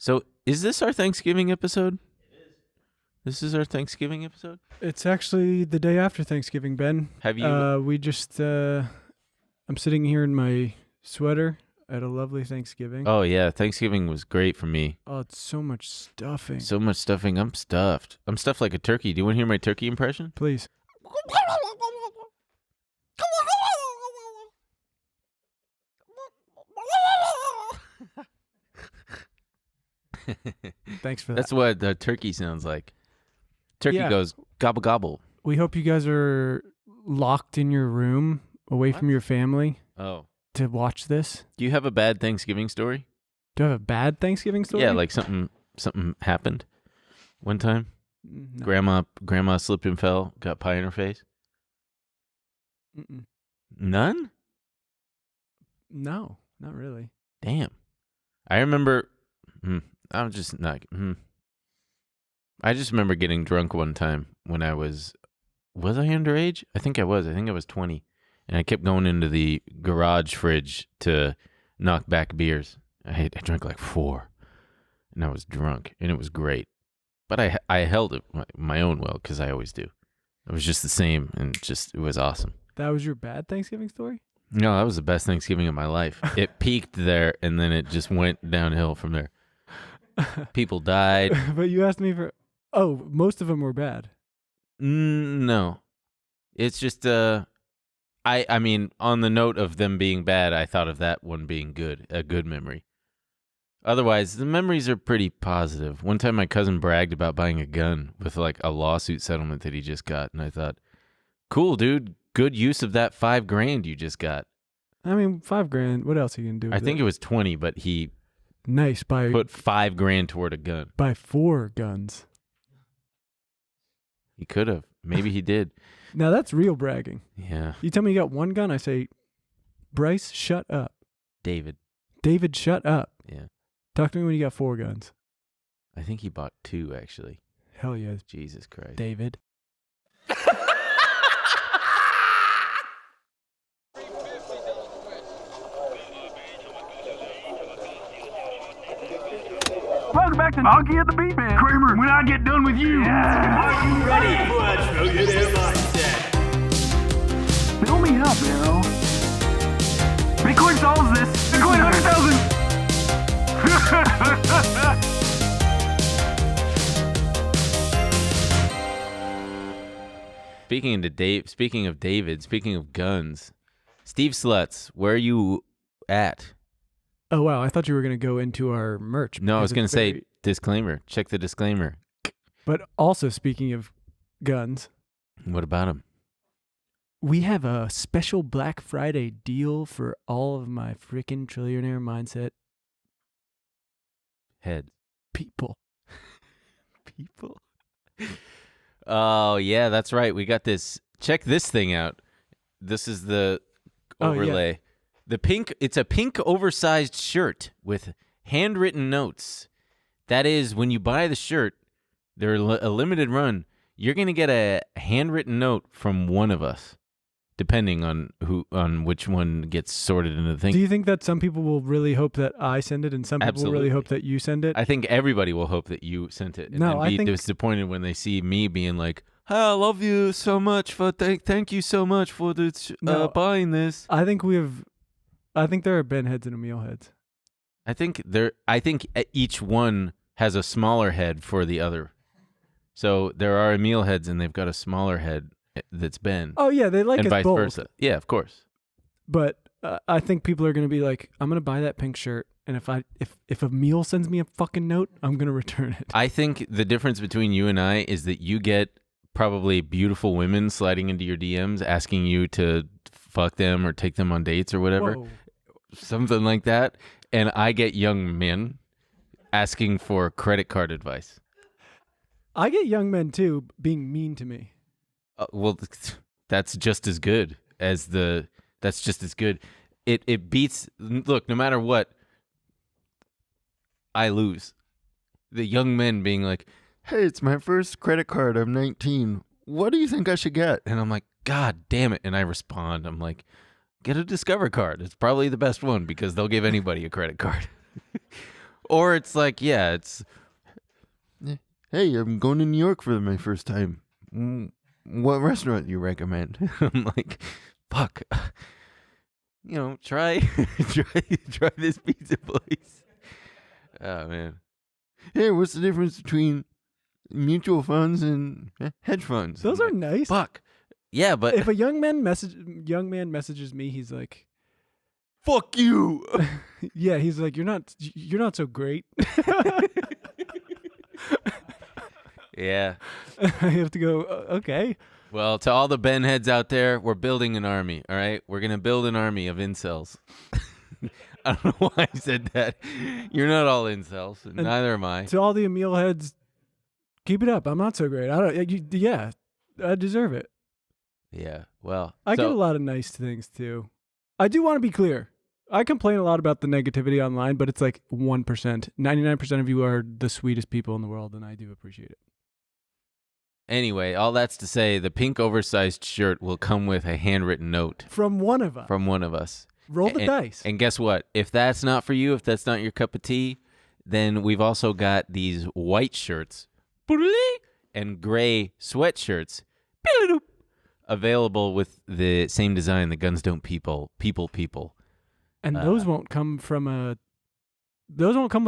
So, is this our Thanksgiving episode? It is. This is our Thanksgiving episode? It's actually the day after Thanksgiving, Ben. Have you... We just... I'm sitting here in my sweater at a lovely Thanksgiving. Oh, yeah. Thanksgiving was great for me. Oh, it's so much stuffing. So much stuffing. I'm stuffed. I'm stuffed like a turkey. Do you want to hear my turkey impression? Please. Thanks for that. That's what the turkey sounds like. Turkey goes gobble gobble. We hope you guys are locked in your room away from your family to watch this. Do you have a bad Thanksgiving story? Do I have a bad Thanksgiving story? Yeah, like something happened one time. No. Grandma slipped and fell, got pie in her face. Mm-mm. None? No, not really. Damn. I remember... I'm just not... I just remember getting drunk one time when I was... Was I underage? I think I was. I think I was 20. And I kept going into the garage fridge to knock back beers. I drank like 4. And I was drunk. And it was great. But I held it my own well, because I always do. It was just the same, and it was awesome. That was your bad Thanksgiving story? No, that was the best Thanksgiving of my life. It peaked there, and then it just went downhill from there. People died. But you asked me for... Oh, most of them were bad. No. It's just, I mean, on the note of them being bad, I thought of that one being good, a good memory. Otherwise, the memories are pretty positive. One time my cousin bragged about buying a gun with like a lawsuit settlement that he just got, and I thought, cool, dude, good use of that $5,000 you just got. I mean, $5,000, what else are you going to do with I think it was 20, but he... Nice. Put $5,000 toward a gun. Buy 4 guns. He could have. Maybe he did. Now that's real bragging. Yeah. You tell me you got 1 gun, I say, Bryce, shut up. David, shut up. Yeah. Talk to me when you got 4 guns. I think he bought 2, actually. Hell yeah. Jesus Christ. David. Welcome back to Honky at the Beat Man. Kramer, when I get done with you. Yeah. Are you ready for a Trillionaire mindset? Fill me up, Arrow. Bitcoin solves this. Bitcoin 100,000. Speaking of David, speaking of guns, Steve Sluts, where are you at? Oh, wow. I thought you were going to go into our merch. No, I was going to say disclaimer. Check the disclaimer. But also, speaking of guns. What about them? We have a special Black Friday deal for all of my freaking Trillionaire mindset head people. Oh, yeah, that's right. We got this. Check this thing out. This is the overlay. Yeah. It's a pink oversized shirt with handwritten notes. That is, when you buy the shirt, they're a limited run. You're going to get a handwritten note from one of us, depending on which one gets sorted into the thing. Do you think that some people will really hope that I send it and some people will really hope that you send it? I think everybody will hope that you sent it and be disappointed when they see me being like, "Hey, I love you so much for thank you so much for buying this." I think there are Ben heads and Emil heads. I think each one has a smaller head for the other. So there are Emil heads and they've got a smaller head that's Ben. Oh yeah, they like and us vice both. versa. Yeah, of course. But I think people are going to be like, I'm going to buy that pink shirt, and if Emil sends me a fucking note, I'm going to return it. I think the difference between you and I is that you get probably beautiful women sliding into your DMs asking you to fuck them or take them on dates or whatever. Whoa. Something like that. And I get young men asking for credit card advice. I get young men, too, being mean to me. Well, that's just as good as that's just as good. It beats, look, no matter what, I lose. The young men being like, "Hey, it's my first credit card. I'm 19. What do you think I should get?" And I'm like, "God damn it." And I respond, I'm like, "Get a Discover card. It's probably the best one because they'll give anybody a credit card." Or it's like, yeah, it's, hey, I'm going to New York for my first time. What restaurant do you recommend? I'm like, fuck. Try this pizza place. Oh, man. Hey, what's the difference between mutual funds and hedge funds? Those are nice. Fuck. Yeah, but If a young man messages me, he's like, fuck you. yeah, he's like, you're not so great. Yeah. I have to go, okay. Well, to all the Ben heads out there, we're building an army, all right? We're going to build an army of incels. I don't know why I said that. You're not all incels, and neither am I. To all the Emil heads, keep it up. I'm not so great. I deserve it. Yeah, well. I get a lot of nice things, too. I do want to be clear. I complain a lot about the negativity online, but it's like 1%. 99% of you are the sweetest people in the world, and I do appreciate it. Anyway, all that's to say, the pink oversized shirt will come with a handwritten note. From one of us. Roll the dice. And guess what? If that's not for you, if that's not your cup of tea, then we've also got these white shirts and gray sweatshirts available with the same design, the Guns Don't People. And those won't come with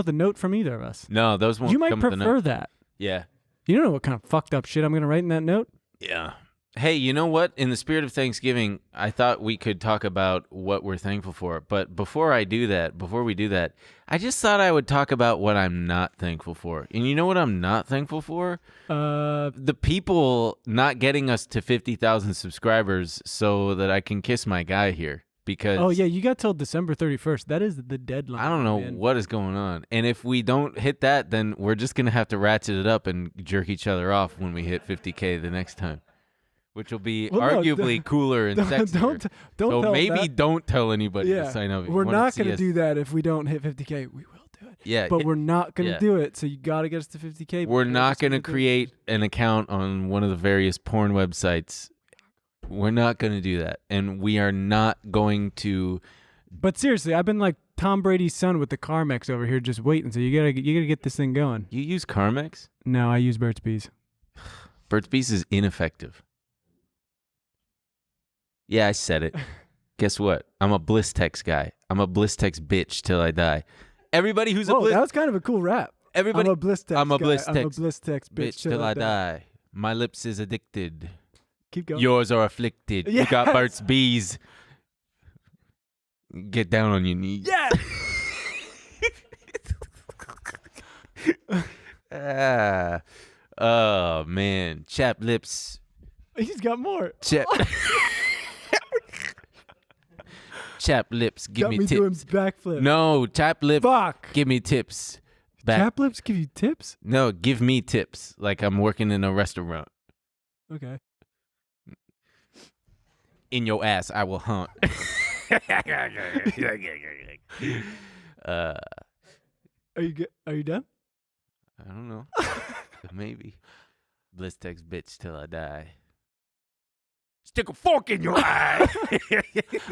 a note from either of us. No, those won't You might come with a note. prefer that. Yeah. You don't know what kind of fucked up shit I'm going to write in that note? Yeah. Hey, you know what? In the spirit of Thanksgiving, I thought we could talk about what we're thankful for. But before we do that, I just thought I would talk about what I'm not thankful for. And you know what I'm not thankful for? The people not getting us to 50,000 subscribers so that I can kiss my guy here. Because oh, yeah, you got till December 31st. That is the deadline. I don't know what is going on. And if we don't hit that, then we're just going to have to ratchet it up and jerk each other off when we hit 50K the next time, which will be arguably cooler and sexier. Don't maybe don't tell anybody to sign up. We're not going to do that if we don't hit 50K. We will do it. Yeah. But we're not going to do it. So you got to get us to 50K. We're not going to create an account on one of the various porn websites. We're not going to do that. And we are not going to. But seriously, I've been like Tom Brady's son with the Carmex over here just waiting. So you gotta get this thing going. You use Carmex? No, I use Burt's Bees. Burt's Bees is ineffective. Yeah, I said it. Guess what? I'm a Blistex guy. I'm a Blistex bitch till I die. Everybody who's that was kind of a cool rap. Everybody, I'm a Blistex I'm a guy. Blistex, I'm a Blistex bitch till I die. My lips is addicted. Keep going. Yours are afflicted. Yes. You got Burt's Bees. Get down on your knees. Yes. Oh, man. Chapped lips. He's got more. Chapped lips. Give got me me doing tips. backflip. No, chapped lip. Fuck. Give me tips. Chap lips give you tips? No, give me tips. Like I'm working in a restaurant. Okay. In your ass, I will hunt. Are you done? I don't know. Maybe. Blistex bitch till I die. Stick a fork in your eye.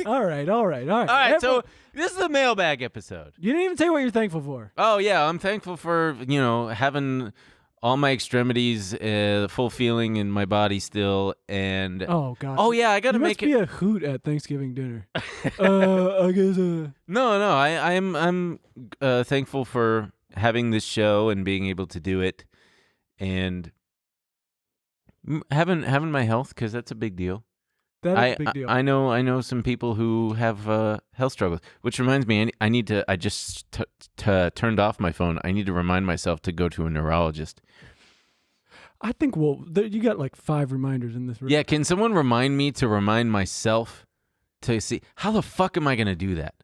All right. All right, so this is the mailbag episode. You didn't even say what you're thankful for. Oh, yeah, I'm thankful for, having all my extremities full feeling in my body still. And oh, God. Oh, yeah, I got to make it. You must be a hoot at Thanksgiving dinner. I guess. No, I'm thankful for having this show and being able to do it. And having my health, because that's a big deal. That is a big deal. I know some people who have health struggles, which reminds me, I just turned off my phone. I need to remind myself to go to a neurologist. I think you got like 5 reminders in this room. Yeah, can someone remind me to remind myself to see? How the fuck am I going to do that?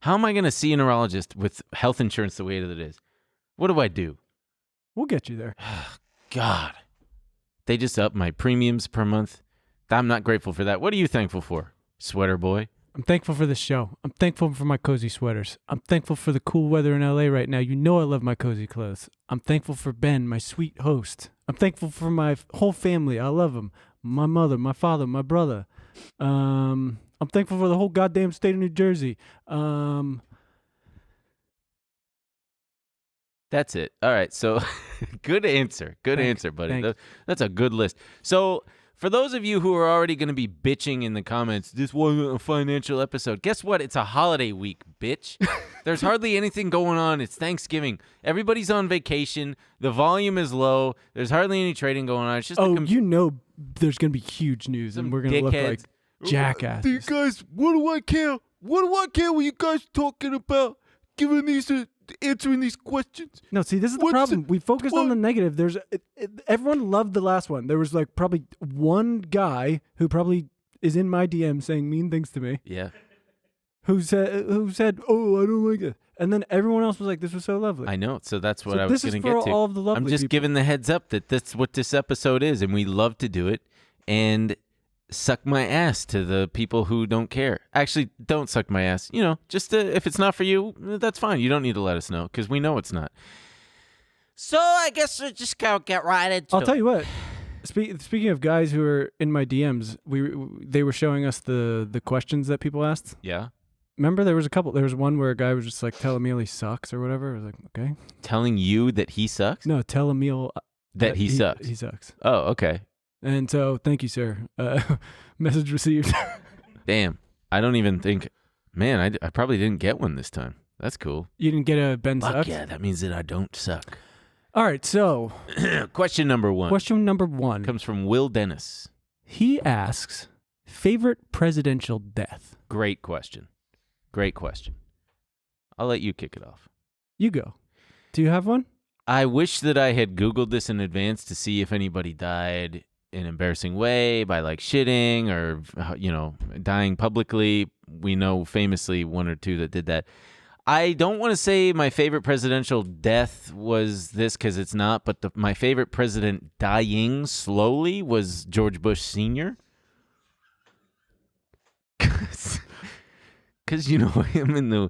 How am I going to see a neurologist with health insurance the way that it is? What do I do? We'll get you there. God. They just upped my premiums per month. I'm not grateful for that. What are you thankful for, sweater boy? I'm thankful for the show. I'm thankful for my cozy sweaters. I'm thankful for the cool weather in LA right now. You know I love my cozy clothes. I'm thankful for Ben, my sweet host. I'm thankful for my whole family. I love them. My mother, my father, my brother. I'm thankful for the whole goddamn state of New Jersey. That's it. All right. So good answer. Good answer, buddy. Thanks. That's a good list. So for those of you who are already going to be bitching in the comments, this wasn't a financial episode. Guess what? It's a holiday week, bitch. There's hardly anything going on. It's Thanksgiving. Everybody's on vacation. The volume is low. There's hardly any trading going on. It's just there's going to be huge news, and we're going to look like jackasses. You guys, what do I care? What do I care what you guys talking about? Giving these, answering these questions. No, see, this is the problem. We focused on the negative. Everyone loved the last one. There was like probably one guy who probably is in my DM saying mean things to me. Yeah. Who said, "Oh, I don't like it," and then everyone else was like, "This was so lovely." I know. So that's what I was going to get to. All of the lovely I'm just people. giving the heads up that that's what this episode is, and we love to do it. And suck my ass to the people who don't care. Actually, don't suck my ass. You know, just if it's not for you, that's fine. You don't need to let us know because we know it's not. So I guess we're just going to get right into it. I'll tell you what. Speaking of guys who are in my DMs, they were showing us the questions that people asked. Yeah. Remember, there was a couple. There was one where a guy was just like, "Tell Emil he sucks" or whatever. I was like, okay. Telling you that he sucks? No, tell Emil that he sucks. He sucks. Oh, okay. And so, thank you, sir. Message received. Damn. I don't even think, man, I probably didn't get one this time. That's cool. You didn't get a Ben Fuck sucks? yeah, that means that I don't suck. All right, so. Question number one. Question number one. Comes from Will Dennis. He asks, favorite presidential death? Great question. Great question. I'll let you kick it off. You go. Do you have one? I wish that I had Googled this in advance to see if anybody died in an embarrassing way by like shitting or, you know, dying publicly. We know famously one or two that did that. I don't want to say my favorite presidential death was this because it's not, but my favorite president dying slowly was George Bush Sr. Because you know him in the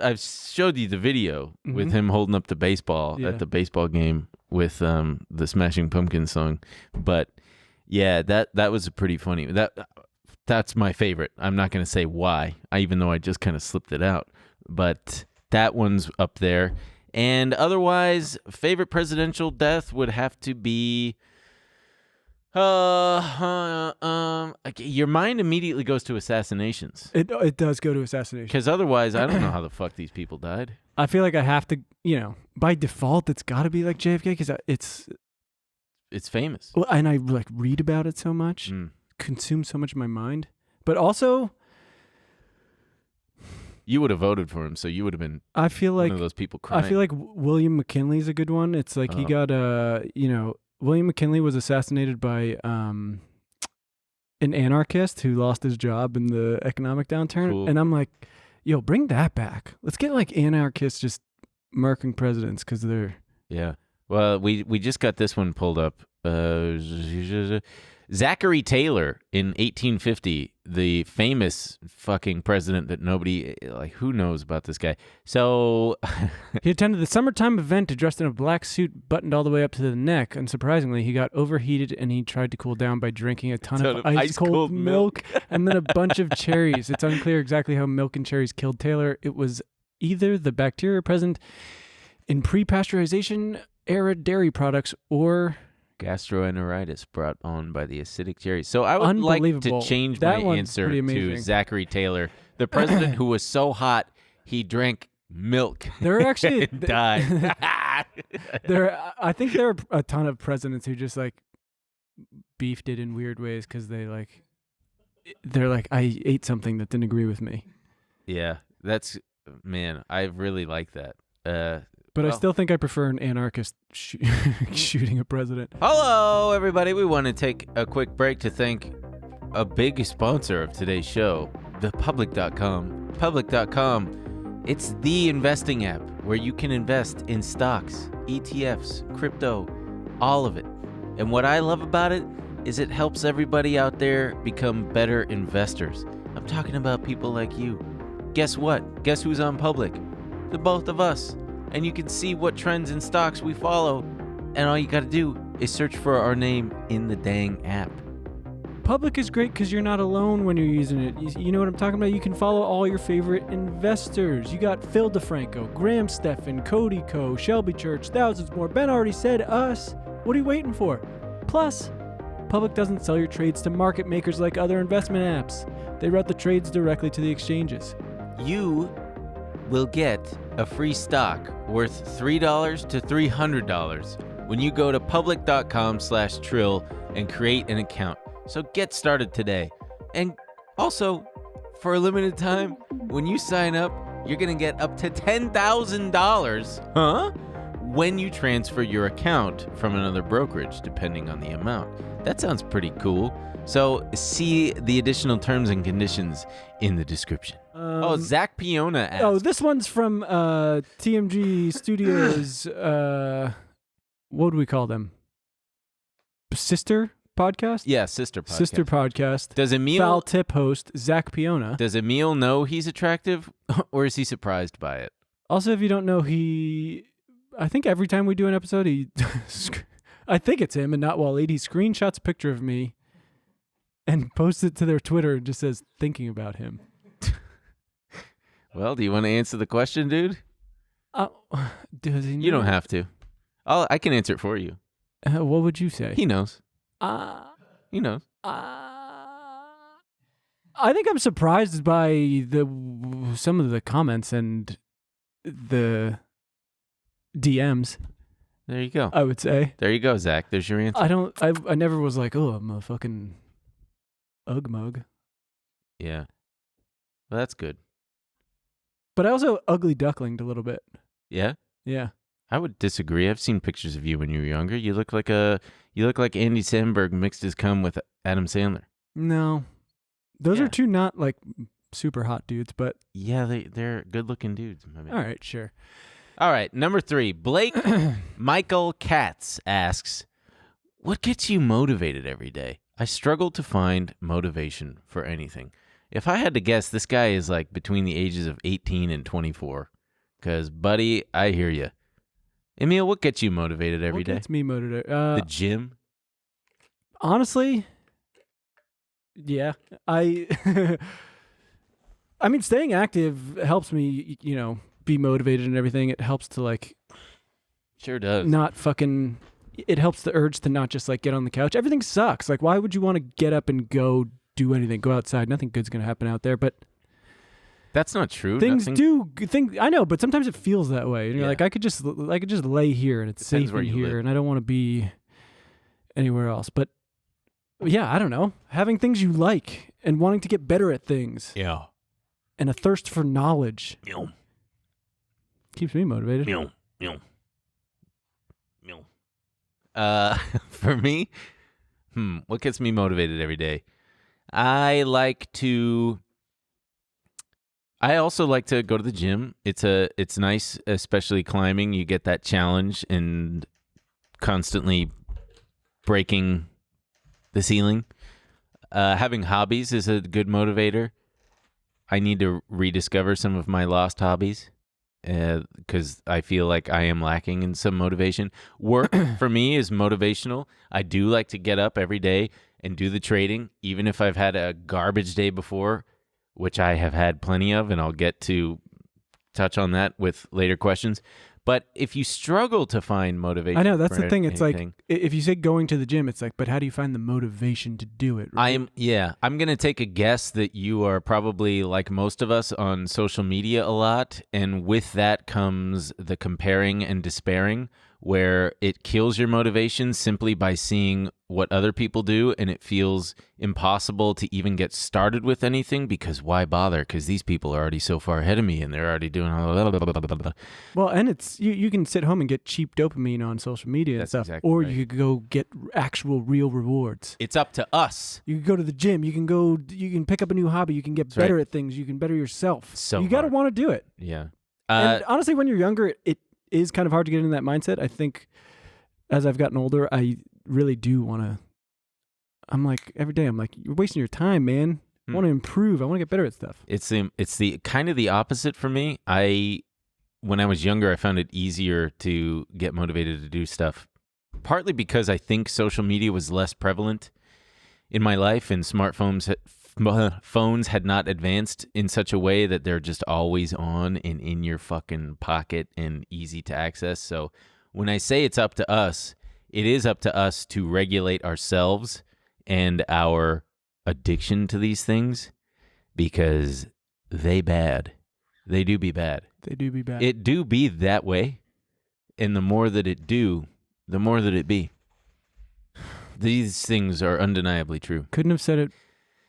I've showed you the video with him holding up the baseball at the baseball game with the Smashing Pumpkins song, but yeah, that was a pretty funny that's my favorite. I'm not gonna say why, even though I just kind of slipped it out, but that one's up there. And otherwise, favorite presidential death would have to be. Your mind immediately goes to assassinations. It does go to assassination. Because otherwise, I don't know how the fuck these people died. I feel like I have to, you know, by default, it's got to be like JFK because it's famous. Well, and I like read about it so much, consume so much of my mind. But also, you would have voted for him, so you would have been. I feel like one of those people crying. I feel like William McKinley's a good one. It's like he got William McKinley was assassinated by an anarchist who lost his job in the economic downturn. Cool. And I'm like, yo, bring that back. Let's get like anarchists just murking presidents because they're... Yeah. Well, we just got this one pulled up. Zachary Taylor in 1850, the famous fucking president that nobody, like, who knows about this guy? So he attended the summertime event dressed in a black suit buttoned all the way up to the neck. Unsurprisingly, he got overheated and he tried to cool down by drinking a ton of ice-cold milk and then a bunch of cherries. It's unclear exactly how milk and cherries killed Taylor. It was either the bacteria present in pre-pasteurization era dairy products or... gastroenteritis brought on by the acidic cherries. So I would like to change my answer to Zachary Taylor, the president who was so hot he drank milk. There are actually and died. I think there are a ton of presidents who just like beefed it in weird ways because they're like, I ate something that didn't agree with me. Yeah, I really like that. But I still think I prefer an anarchist shooting a president. Hello, everybody. We want to take a quick break to thank a big sponsor of today's show, thepublic.com. Public.com, it's the investing app where you can invest in stocks, ETFs, crypto, all of it. And what I love about it is it helps everybody out there become better investors. I'm talking about people like you. Guess what? Guess who's on Public? The both of us. And you can see what trends in stocks we follow. And all you got to do is search for our name in the dang app. Public is great because you're not alone when you're using it. You know what I'm talking about? You can follow all your favorite investors. You got Phil DeFranco, Graham Stephan, Cody Ko, Shelby Church, thousands more. Ben already said us. What are you waiting for? Plus, Public doesn't sell your trades to market makers like other investment apps. They route the trades directly to the exchanges. You will get a free stock worth $3 to $300 when you go to public.com/trill and create an account. So get started today. And also, for a limited time, when you sign up, you're going to get up to $10,000 when you transfer your account from another brokerage, depending on the amount. That sounds pretty cool. So see the additional terms and conditions in the description. Zach Piona asked. Oh, this one's from TMG Studios. What do we call them? Sister podcast? Yeah, sister podcast. Sister podcast. Does Emil Foul tip host Zach Piona. Does Emil know he's attractive, or is he surprised by it? Also, if you don't know, I think every time we do an episode, I think it's him and not Waleed. He screenshots a picture of me and posts it to their Twitter and just says, thinking about him. Well, do you want to answer the question, dude? Does he know? You don't have to. I can answer it for you. What would you say? He knows. He knows. I think I'm surprised by some of the comments and the DMs. There you go. I would say. There you go, Zach. There's your answer. I never was like, oh, I'm a fucking ug mug. Yeah. Well, that's good. But I also ugly ducklinged a little bit. Yeah? Yeah. I would disagree. I've seen pictures of you when you were younger. You look like Andy Samberg mixed his cum with Adam Sandler. No. Those are two not like super hot dudes, but yeah, they're good-looking dudes. All right, sure. All right, number 3. Blake Michael Katz asks, what gets you motivated every day? I struggle to find motivation for anything. If I had to guess, this guy is like between the ages of 18 and 24. Because, buddy, I hear you. Emil, what gets you motivated every day? What gets me motivated? The gym? Honestly, yeah. I mean, staying active helps me, be motivated and everything. It helps to, like... Sure does. Not fucking... It helps the urge to not just, like, get on the couch. Everything sucks. Like, why would you want to get up and go do anything? Go outside. Nothing good's going to happen out there, but... That's not true. I know, but sometimes it feels that way. And you're like, I could just lay here and it's safe in here, and I don't want to be anywhere else. But yeah, I don't know. Having things you like and wanting to get better at things. Yeah. And a thirst for knowledge. Keeps me motivated. For me, what gets me motivated every day? I also like to go to the gym. It's nice, especially climbing. You get that challenge and constantly breaking the ceiling. Having hobbies is a good motivator. I need to rediscover some of my lost hobbies because I feel like I am lacking in some motivation. Work for me is motivational. I do like to get up every day and do the trading, even if I've had a garbage day before, which I have had plenty of, and I'll get to touch on that with later questions. But if you struggle to find motivation... I know, that's the thing. It's anything, like, if you say going to the gym, it's like, but how do you find the motivation to do it? Right? I'm going to take a guess that you are probably, like most of us, on social media a lot, and with that comes the comparing and despairing, where it kills your motivation simply by seeing what other people do, and it feels impossible to even get started with anything because why bother? Because these people are already so far ahead of me, and they're already doing blah, blah, blah, blah, blah. Well, and it's you can sit home and get cheap dopamine on social media and stuff, exactly or right. you could go get actual real rewards. It's up to us. You can go to the gym. You can pick up a new hobby. You can get better at things. You can better yourself. So you got to hard. want to do it. Yeah. And honestly, when you're younger, it is kind of hard to get into that mindset. I think as I've gotten older, I really do want to. I'm like, every day, I'm like, you're wasting your time, man. I want to improve. I want to get better at stuff. It's the kind of the opposite for me. When I was younger, I found it easier to get motivated to do stuff, partly because I think social media was less prevalent in my life, and phones had not advanced in such a way that they're just always on and in your fucking pocket and easy to access. So when I say it's up to us, it is up to us to regulate ourselves and our addiction to these things, because they bad. They do be bad. They do be bad. It do be that way, and the more that it do, the more that it be. These things are undeniably true. Couldn't have said it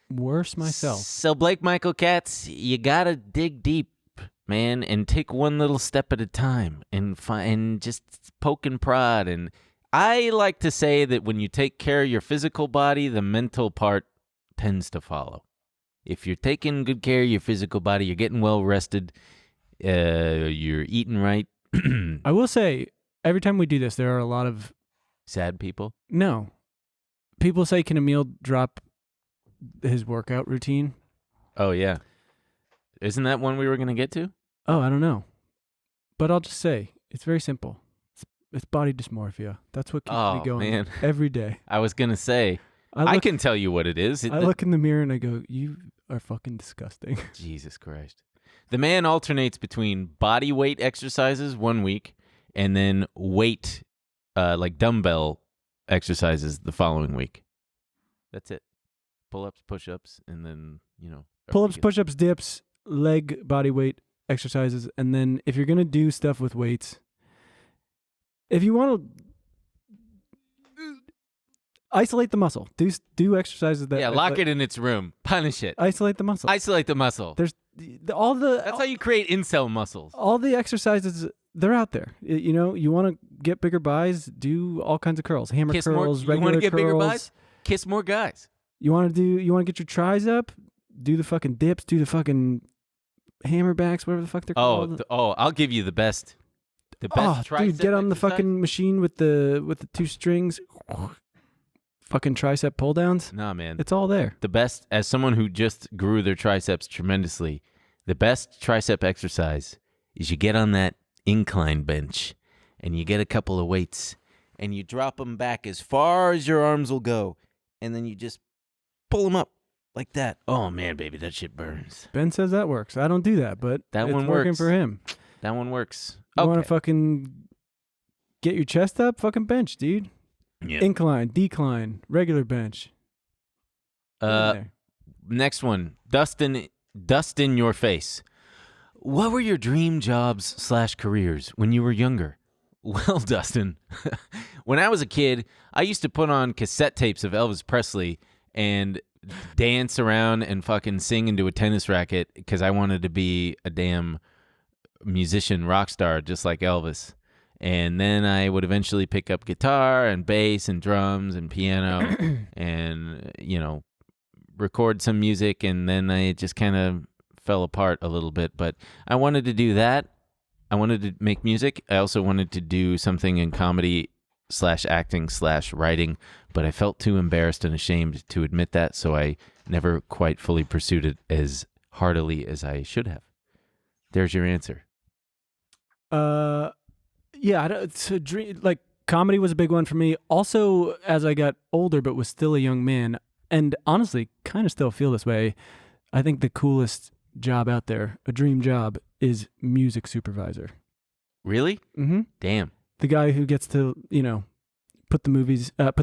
worse myself. So Blake Michael Katz, you gotta dig deep, man, and take one little step at a time, and just poke and prod. And I like to say that when you take care of your physical body, the mental part tends to follow. If you're taking good care of your physical body, you're getting well rested, you're eating right. I will say, every time we do this, there are a lot of Sad people. no. People say, "Can Emil drop his workout routine?" Oh yeah, isn't that one we were gonna get to? Oh, I don't know, but I'll just say it's very simple. It's body dysmorphia. That's what keeps me going man. every day. I was gonna say I can tell you what it is. I look in the mirror and I go, "You are fucking disgusting." Jesus Christ. The man alternates between body weight exercises 1 week and then weight, like dumbbell exercises the following week. That's it. Pull-ups, push-ups, and then, Pull-ups, push-ups, dips, leg body weight exercises, and then if you're gonna do stuff with weights, if you want to isolate the muscle, do exercises that lock it in its room. Punish it. Isolate the muscle. Isolate the muscle. There's That's how you create incel muscles. all the exercises. They're out there. You want to get bigger buys, do all kinds of curls, hammer Kiss curls, more. You regular want to get curls. bigger buys? Kiss more guys. You want to get your tries up, do the fucking dips, do the fucking hammer backs, whatever the fuck they're called. I'll give you the best. The best tricep dude, get on the exercise. fucking machine with the 2 strings. Fucking tricep pull downs. Nah, man. It's all there. The best, as someone who just grew their triceps tremendously, the best tricep exercise is you get on that incline bench and you get a couple of weights and you drop them back as far as your arms will go, and then you just pull them up like that. Oh man, baby, that shit burns. Ben says that works. I don't do that, but That it's one working works. for him. That one works. You want Okay. to fucking get your chest up? Fucking bench, dude. Yeah. Incline, decline, regular bench. Get in there. Next one, dust in your face. What were your dream jobs / careers when you were younger? Well, Dustin, when I was a kid, I used to put on cassette tapes of Elvis Presley and dance around and fucking sing into a tennis racket because I wanted to be a damn musician rock star just like Elvis. And then I would eventually pick up guitar and bass and drums and piano and, record some music. And then I just kind of fell apart a little bit. But I wanted to do that. I wanted to make music. I also wanted to do something in comedy / acting / writing. But I felt too embarrassed and ashamed to admit that. So I never quite fully pursued it as heartily as I should have. There's your answer. Yeah, it's a dream. Like, comedy was a big one for me. Also, as I got older, but was still a young man, and honestly, kind of still feel this way. I think the coolest job out there, a dream job, is music supervisor. Really? Mm-hmm. Damn. The guy who gets to, put the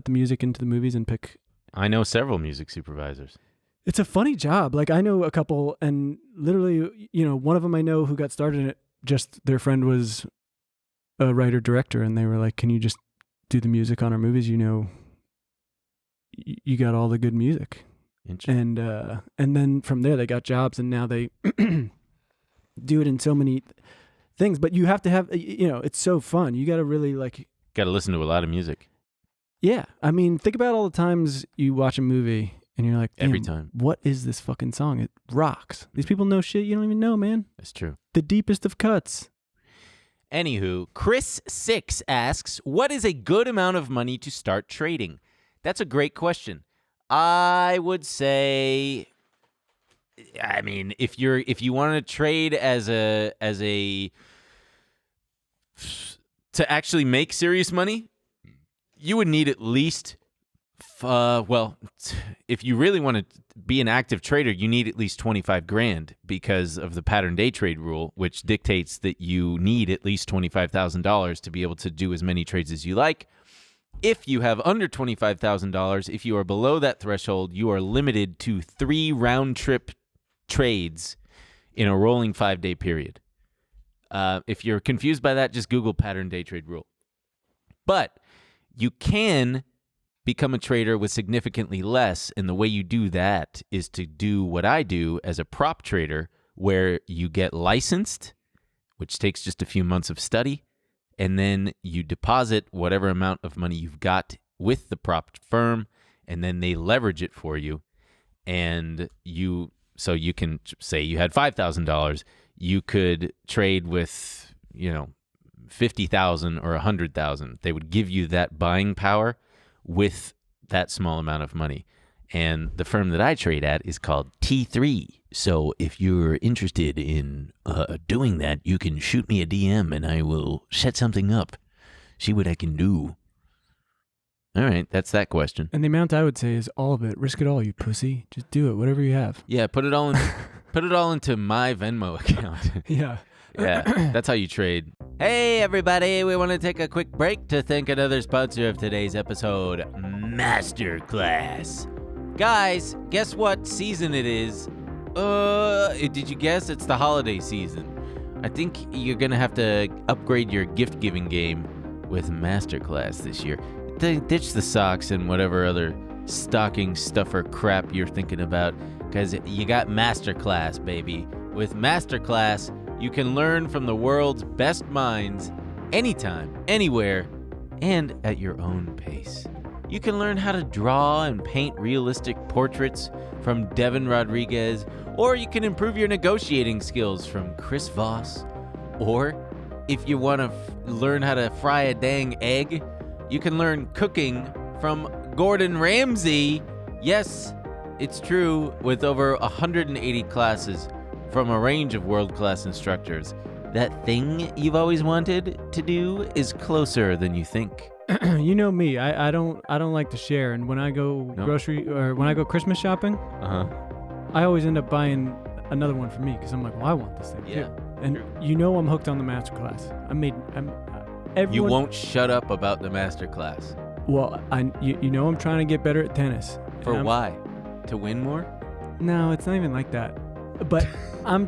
music into the movies and pick. I know several music supervisors. It's a funny job. Like, I know a couple, and literally, one of them I know who got started in it. Just their friend was a writer-director, and they were like, "Can you just do the music on our movies? You got all the good music." Interesting. And then from there they got jobs, and now they do it in so many things. But you have to have, it's so fun. You got to really Got to listen to a lot of music. Yeah. I mean, think about all the times you watch a movie and you're like, Every "Damn, time. what is this fucking song? It rocks." These people know shit you don't even know, man. That's true. The deepest of cuts. Anywho, Chris6 asks, what is a good amount of money to start trading? That's a great question. I would say, I mean, if you want to trade as a to actually make serious money, you would need at least Well, if you really want to be an active trader, you need at least 25 grand because of the pattern day trade rule, which dictates that you need at least $25,000 to be able to do as many trades as you like. If you have under $25,000, if you are below that threshold, you are limited to 3 round-trip trades in a rolling 5-day period. If you're confused by that, just Google pattern day trade rule. But you can become a trader with significantly less, and the way you do that is to do what I do as a prop trader, where you get licensed, which takes just a few months of study, and then you deposit whatever amount of money you've got with the prop firm, and then they leverage it for you. And so you can say you had $5,000, you could trade with, $50,000 or $100,000. They would give you that buying power with that small amount of money. And the firm that I trade at is called T3. So if you're interested in doing that, you can shoot me a DM and I will set something up. See what I can do. All right, that's that question. And the amount I would say is all of it. Risk it all, you pussy. Just do it, whatever you have. Yeah, put it all into my Venmo account. Yeah. Yeah, that's how you trade. Hey, everybody, we want to take a quick break to thank another sponsor of today's episode, Masterclass. Guys, guess what season it is? Did you guess? It's the holiday season. I think you're going to have to upgrade your gift-giving game with Masterclass this year. Ditch the socks and whatever other stocking stuffer crap you're thinking about, because you got Masterclass, baby. With Masterclass, you can learn from the world's best minds anytime, anywhere, and at your own pace. You can learn how to draw and paint realistic portraits from Devin Rodriguez, or you can improve your negotiating skills from Chris Voss. Or if you want to learn how to fry a dang egg, you can learn cooking from Gordon Ramsay. Yes, it's true, with over 180 classes from a range of world-class instructors. That thing you've always wanted to do is closer than you think. You know me. I don't like to share, and when I go when I go Christmas shopping, I always end up buying another one for me because I'm like, well, I want this thing too. And I'm hooked on the Masterclass. Everyone, you won't shut up about the Masterclass. Well, I'm trying to get better at tennis. Why? To win more? No, it's not even like that. But I'm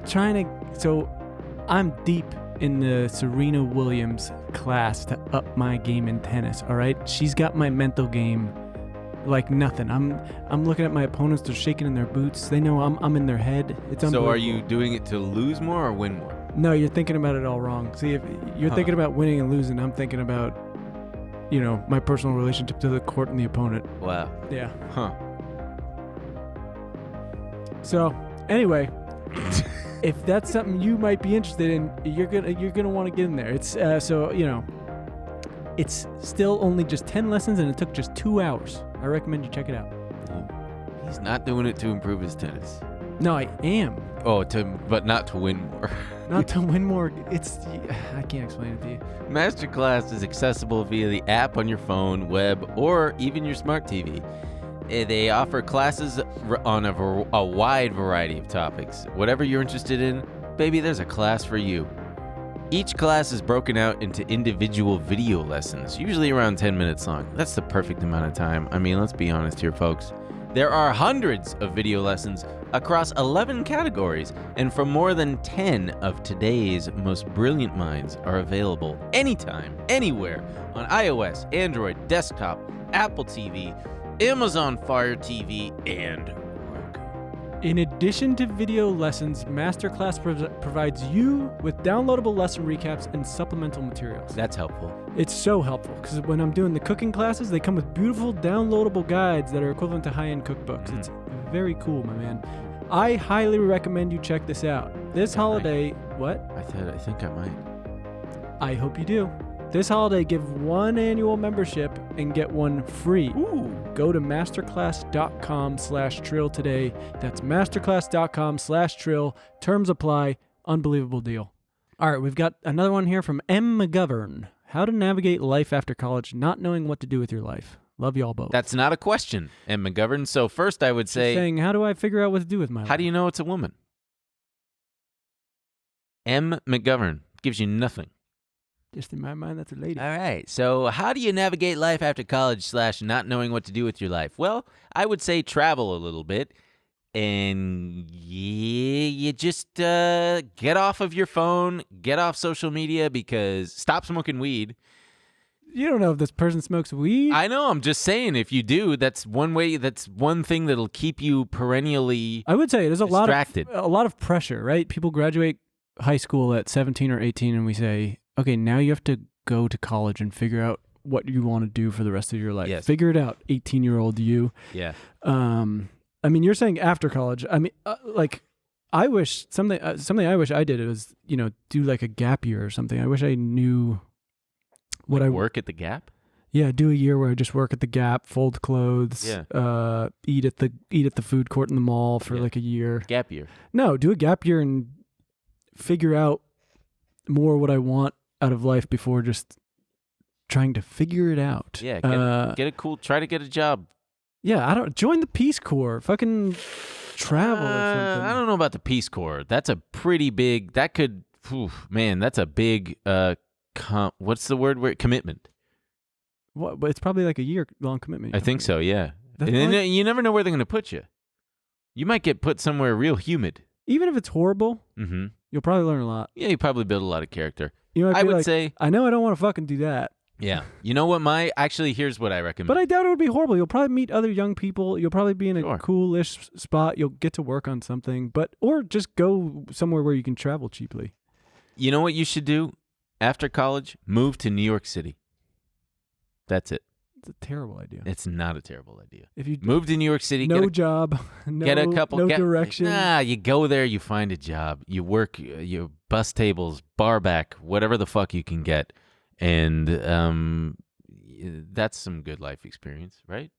deep in the Serena Williams class to up my game in tennis, all right? She's got my mental game like nothing. I'm looking at my opponents, they're shaking in their boots. They know I'm in their head. It's unbelievable. So are you doing it to lose more or win more? No, you're thinking about it all wrong. See, if you're thinking about winning and losing, I'm thinking about, my personal relationship to the court and the opponent. Wow. Yeah. Huh. So, anyway, if that's something you might be interested in, you're gonna want to get in there. It's it's still only just 10 lessons and it took just 2 hours. I recommend you check it out. He's not doing it to improve his tennis. No, I am. But not to win more. Not to win more. I can't explain it to you. Masterclass is accessible via the app on your phone, web, or even your smart TV. They offer classes on a wide variety of topics. Whatever you're interested in, baby, there's a class for you. Each class is broken out into individual video lessons, usually around 10 minutes long. That's the perfect amount of time. I mean, let's be honest here, folks. There are hundreds of video lessons across 11 categories, and from more than 10 of today's most brilliant minds are available anytime, anywhere, on iOS, Android, desktop, Apple TV, Amazon Fire TV, and Roku. In addition to video lessons, Masterclass provides you with downloadable lesson recaps and supplemental materials. That's helpful. It's so helpful because when I'm doing the cooking classes, they come with beautiful downloadable guides that are equivalent to high-end cookbooks. It's very cool, my man. I highly recommend you check this out. This holiday, what? I think I might. I hope you do. This holiday, give one annual membership and get one free. Ooh. Go to masterclass.com/trill today. That's masterclass.com/trill. Terms apply. Unbelievable deal. All right, we've got another one here from M. McGovern. How to navigate life after college, not knowing what to do with your life. Love y'all both. That's not a question, M. McGovern. So first I would She's say, saying, how do I figure out what to do with my life? how do you know it's a woman? M. McGovern gives you nothing. Just in my mind, that's a lady. All right. So how do you navigate life after college / not knowing what to do with your life? Well, I would say travel a little bit. And you just get off of your phone, get off social media, because stop smoking weed. You don't know if this person smokes weed. I know. I'm just saying, if you do, that's one way. That's one thing that'll keep you perennially. I would say there's distracted. a lot of pressure, right? People graduate high school at 17 or 18, and we say, okay, now you have to go to college and figure out what you want to do for the rest of your life. Yes. Figure it out, 18-year-old you. Yeah. I mean, you're saying after college. I mean, I wish something I wish I did was, do like a gap year or something. I wish I knew what I work at the Gap. Yeah, do a year where I just work at the Gap, fold clothes, eat at the food court in the mall for like a year. Gap year. No, do a gap year and figure out more what I want out of life before just trying to figure it out. Yeah, try to get a job. Yeah, join the Peace Corps. Fucking travel or something. I don't know about the Peace Corps. That's a pretty big. That's a big. What's the word? Commitment. What? But it's probably like a year-long commitment. I think so. Yeah. That's And then fine. you never know where they're going to put you. You might get put somewhere real humid. Even if it's horrible, Mm-hmm. you'll probably learn a lot. Yeah, you probably build a lot of character. You might I be would like, say. I know I don't want to fucking do that. Yeah. You know what? Here's what I recommend. But I doubt it would be horrible. You'll probably meet other young people. You'll probably be in a Sure. cool-ish spot. You'll get to work on something, or just go somewhere where you can travel cheaply. You know what you should do after college? Move to New York City. That's it. It's a terrible idea. It's not a terrible idea. If you Move to New York City. no job, Get a couple. no direction. Nah, you go there. You find a job. You work. You bus tables, bar back, whatever the fuck you can get, and that's some good life experience, right?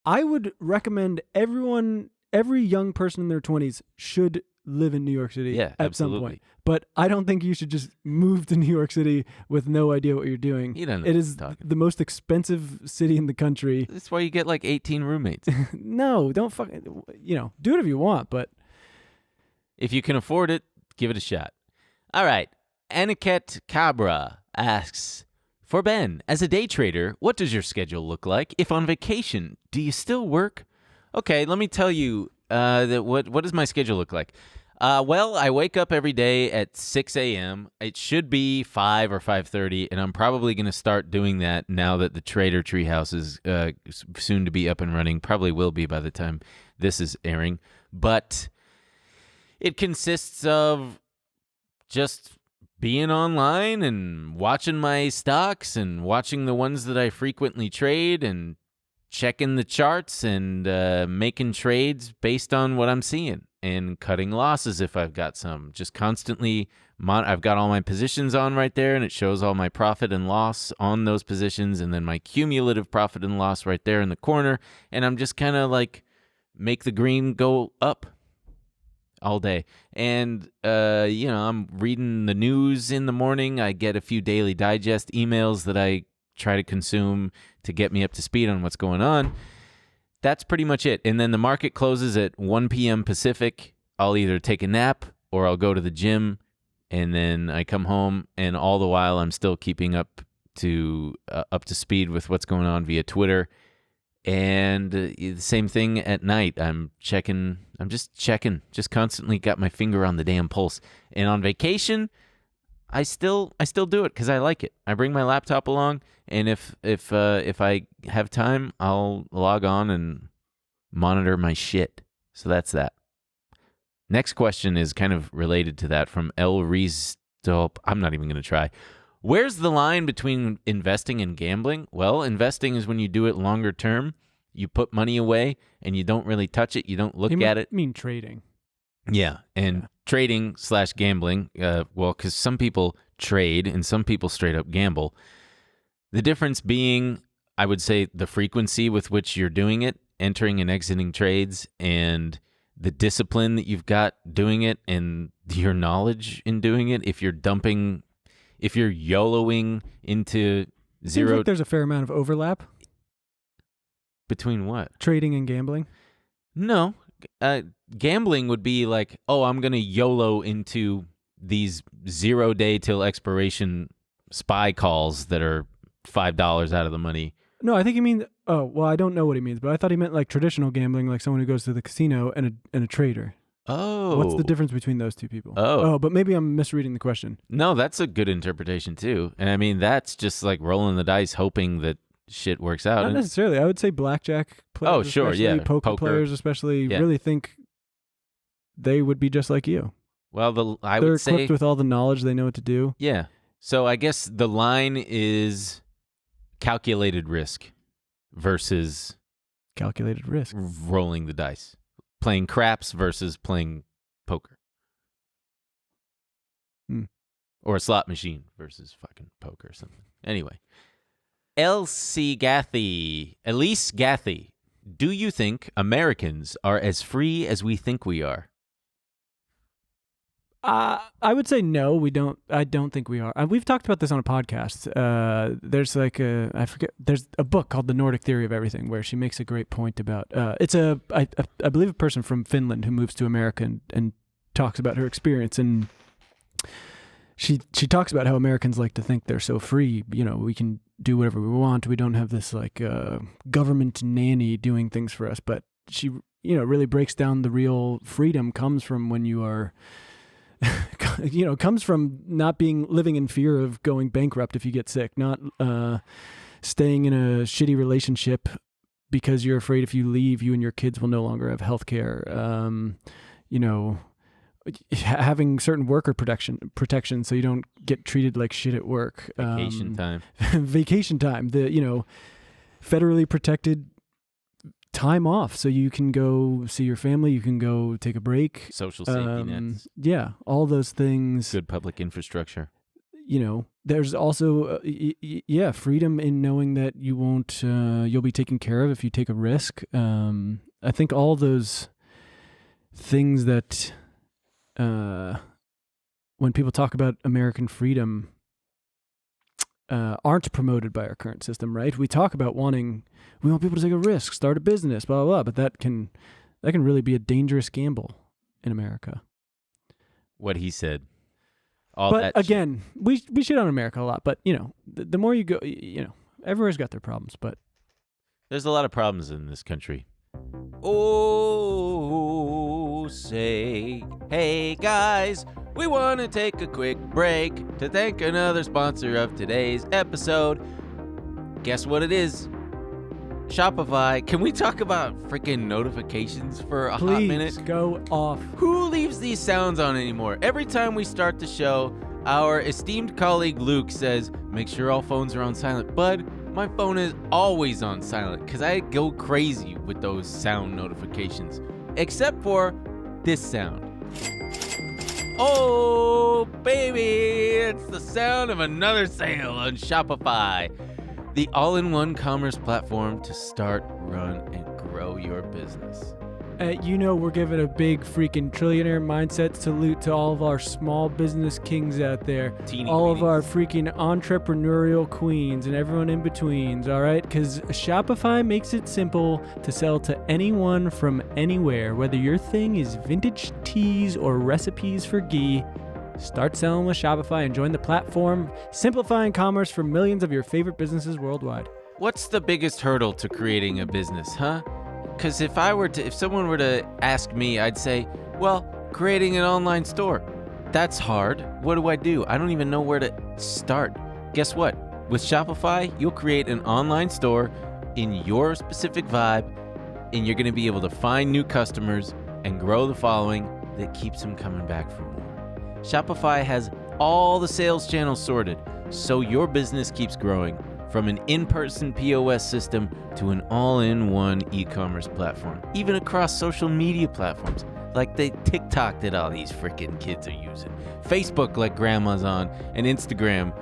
I would recommend every young person in their 20s should live in New York City Yeah, at some absolutely. point. But I don't think you should just move to New York City with no idea what you're doing. You don't know It what is you're talking the most expensive city in the country. That's why you get like 18 roommates. No, don't fucking, do it if you want, but If you can afford it, give it a shot. All right. Aniket Cabra asks, for Ben, as a day trader, what does your schedule look like? If on vacation, do you still work? Okay, let me tell you what does my schedule look like? Well, I wake up every day at 6 a.m. It should be 5 or 5:30, and I'm probably going to start doing that now that the Trader Treehouse is soon to be up and running. Probably will be by the time this is airing. But it consists of just being online and watching my stocks and watching the ones that I frequently trade and checking the charts and making trades based on what I'm seeing and cutting losses if I've got some. Just constantly, I've got all my positions on right there, and it shows all my profit and loss on those positions, and then my cumulative profit and loss right there in the corner, and I'm just kind of like make the green go up all day. And, I'm reading the news in the morning. I get a few Daily Digest emails that I try to consume to get me up to speed on what's going on. That's pretty much it. And then the market closes at 1 p.m. Pacific. I'll either take a nap or I'll go to the gym, and then I come home, and all the while I'm still keeping up to speed with what's going on via Twitter. And the same thing at night. I'm just checking, just constantly got my finger on the damn pulse. And on vacation, I still do it because I like it. I bring my laptop along, and if I have time, I'll log on and monitor my shit. So that's that. Next question is kind of related to that from El Rizstop. I'm not even going to try. Where's the line between investing and gambling? Well, investing is when you do it longer term. You put money away and you don't really touch it. You don't look at it. I mean trading. Yeah, and trading / gambling, because some people trade and some people straight up gamble. The difference being, I would say, the frequency with which you're doing it, entering and exiting trades, and the discipline that you've got doing it, and your knowledge in doing it. If you're YOLOing into Seems zero. like there's a fair amount of overlap. Between what? Trading and gambling. No. Gambling would be like, oh, I'm going to YOLO into these 0 day till expiration spy calls that are $5 out of the money. No, I think he means. Oh, well, I don't know what he means, but I thought he meant like traditional gambling, like someone who goes to the casino and a trader. Oh. What's the difference between those two people? Oh, but maybe I'm misreading the question. No, that's a good interpretation too. And I mean, that's just like rolling the dice, hoping that shit works out. Not necessarily. I would say blackjack players, Oh, sure, yeah. poker players especially, really think they would be just like you. Well, They're would say equipped with all the knowledge. They know what to do. Yeah. So I guess the line is calculated risk versus Calculated risk. rolling the dice. Playing craps versus playing poker. Or a slot machine versus fucking poker or something. Anyway. Elise Gathy, do you think Americans are as free as we think we are? I would say no, we don't. I don't think we are. We've talked about this on a podcast. There's like there's a book called The Nordic Theory of Everything where she makes a great point about. It's I believe a person from Finland who moves to America and talks about her experience, and she talks about how Americans like to think they're so free. You know, we can do whatever we want. We don't have this like government nanny doing things for us. But she really breaks down the real freedom comes from when you are. Comes from not living in fear of going bankrupt if you get sick, not staying in a shitty relationship because you're afraid if you leave, you and your kids will no longer have health care. Having certain worker protection so you don't get treated like shit at work. Vacation time. Vacation time. The federally protected time off so you can go see your family, you can go take a break. Social safety nets. Yeah, all those things. Good public infrastructure. There's also freedom in knowing that you won't you'll be taken care of if you take a risk. I think all those things that when people talk about American freedom aren't promoted by our current system, right? We talk about we want people to take a risk, start a business, blah, blah, blah, but that can really be a dangerous gamble in America. What he said. But again, we shit on America a lot, but the more you go, everywhere's got their problems, but there's a lot of problems in this country. Oh, say, hey guys, we want to take a quick break to thank another sponsor of today's episode. Guess what it is? Shopify. Can we talk about freaking notifications for a hot minute? Please go off. Who leaves these sounds on anymore? Every time we start the show, our esteemed colleague Luke says, make sure all phones are on silent. Bud, my phone is always on silent because I go crazy with those sound notifications. Except for this sound. Oh, baby, it's the sound of another sale on Shopify. The all-in-one commerce platform to start, run, and grow your business. We're giving a big freaking trillionaire mindset salute to all of our small business kings out there. All of our freaking entrepreneurial queens and everyone in betweens, all right? Because Shopify makes it simple to sell to anyone from anywhere. Whether your thing is vintage teas or recipes for ghee, start selling with Shopify and join the platform, simplifying commerce for millions of your favorite businesses worldwide. What's the biggest hurdle to creating a business, huh? Because if someone were to ask me, I'd say, well, creating an online store. That's hard. What do? I don't even know where to start. Guess what? With Shopify, you'll create an online store in your specific vibe, and you're going to be able to find new customers and grow the following that keeps them coming back for more. Shopify has all the sales channels sorted, so your business keeps growing. From an in-person POS system to an all-in-one e-commerce platform, even across social media platforms like the TikTok that all these freaking kids are using, Facebook like grandma's on, and Instagram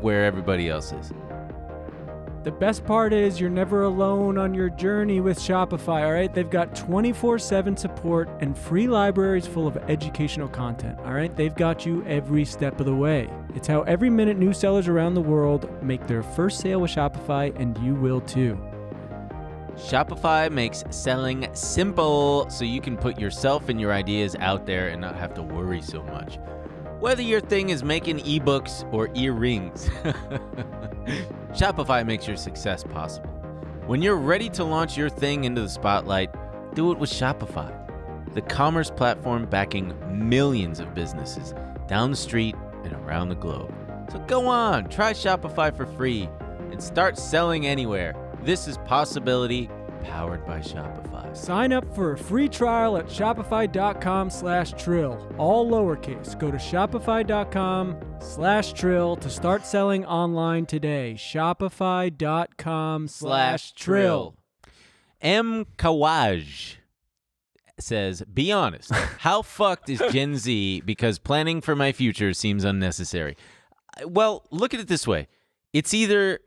where everybody else is. The best part is you're never alone on your journey with Shopify, all right? They've got 24/7 support and free libraries full of educational content, all right? They've got you every step of the way. It's how every minute new sellers around the world make their first sale with Shopify, and you will too. Shopify makes selling simple so you can put yourself and your ideas out there and not have to worry so much. Whether your thing is making ebooks or earrings, Shopify makes your success possible. When you're ready to launch your thing into the spotlight, do it with Shopify, the commerce platform backing millions of businesses down the street and around the globe. So go on, try Shopify for free and start selling anywhere. This is Possibility, powered by Shopify. Sign up for a free trial at shopify.com/trill, all lowercase. Go to shopify.com/trill to start selling online today. Shopify.com/trill. M. Kawaj says, be honest, how fucked is Gen Z because planning for my future seems unnecessary? Well, look at it this way. It's either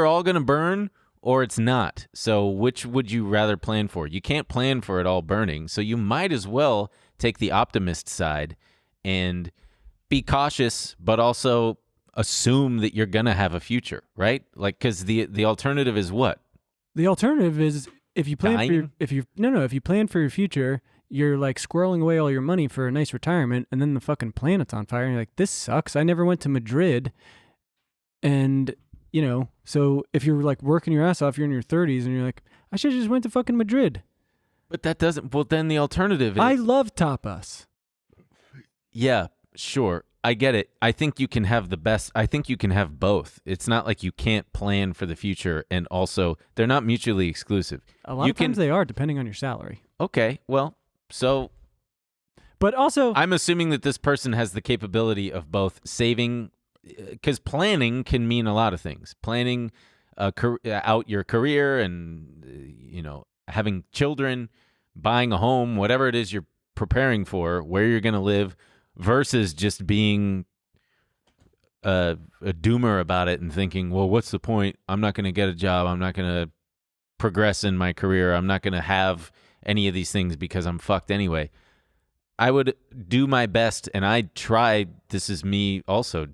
all going to burn or it's not. So which would you rather plan for? You can't plan for it all burning, so you might as well take the optimist side and be cautious, but also assume that you're going to have a future, right? Like, because the alternative is what? The alternative is if you plan for if you plan for your future, you're like squirreling away all your money for a nice retirement, and then the fucking planet's on fire, and you're like, this sucks. I never went to Madrid, and so if you're like working your ass off, you're in your 30s, and you're like, I should have just went to fucking Madrid. But that doesn't. Well, then the alternative is. I love tapas. Yeah, sure. I get it. I think you can have the best. I think you can have both. It's not like you can't plan for the future, and also they're not mutually exclusive. A lot of times they are, depending on your salary. Okay, well, so. But also, I'm assuming that this person has the capability of both saving. Because planning can mean a lot of things. Planning out your career and, having children, buying a home, whatever it is you're preparing for, where you're going to live, versus just being a doomer about it and thinking, well, what's the point? I'm not going to get a job. I'm not going to progress in my career. I'm not going to have any of these things because I'm fucked anyway. I would do my best, and this is me also,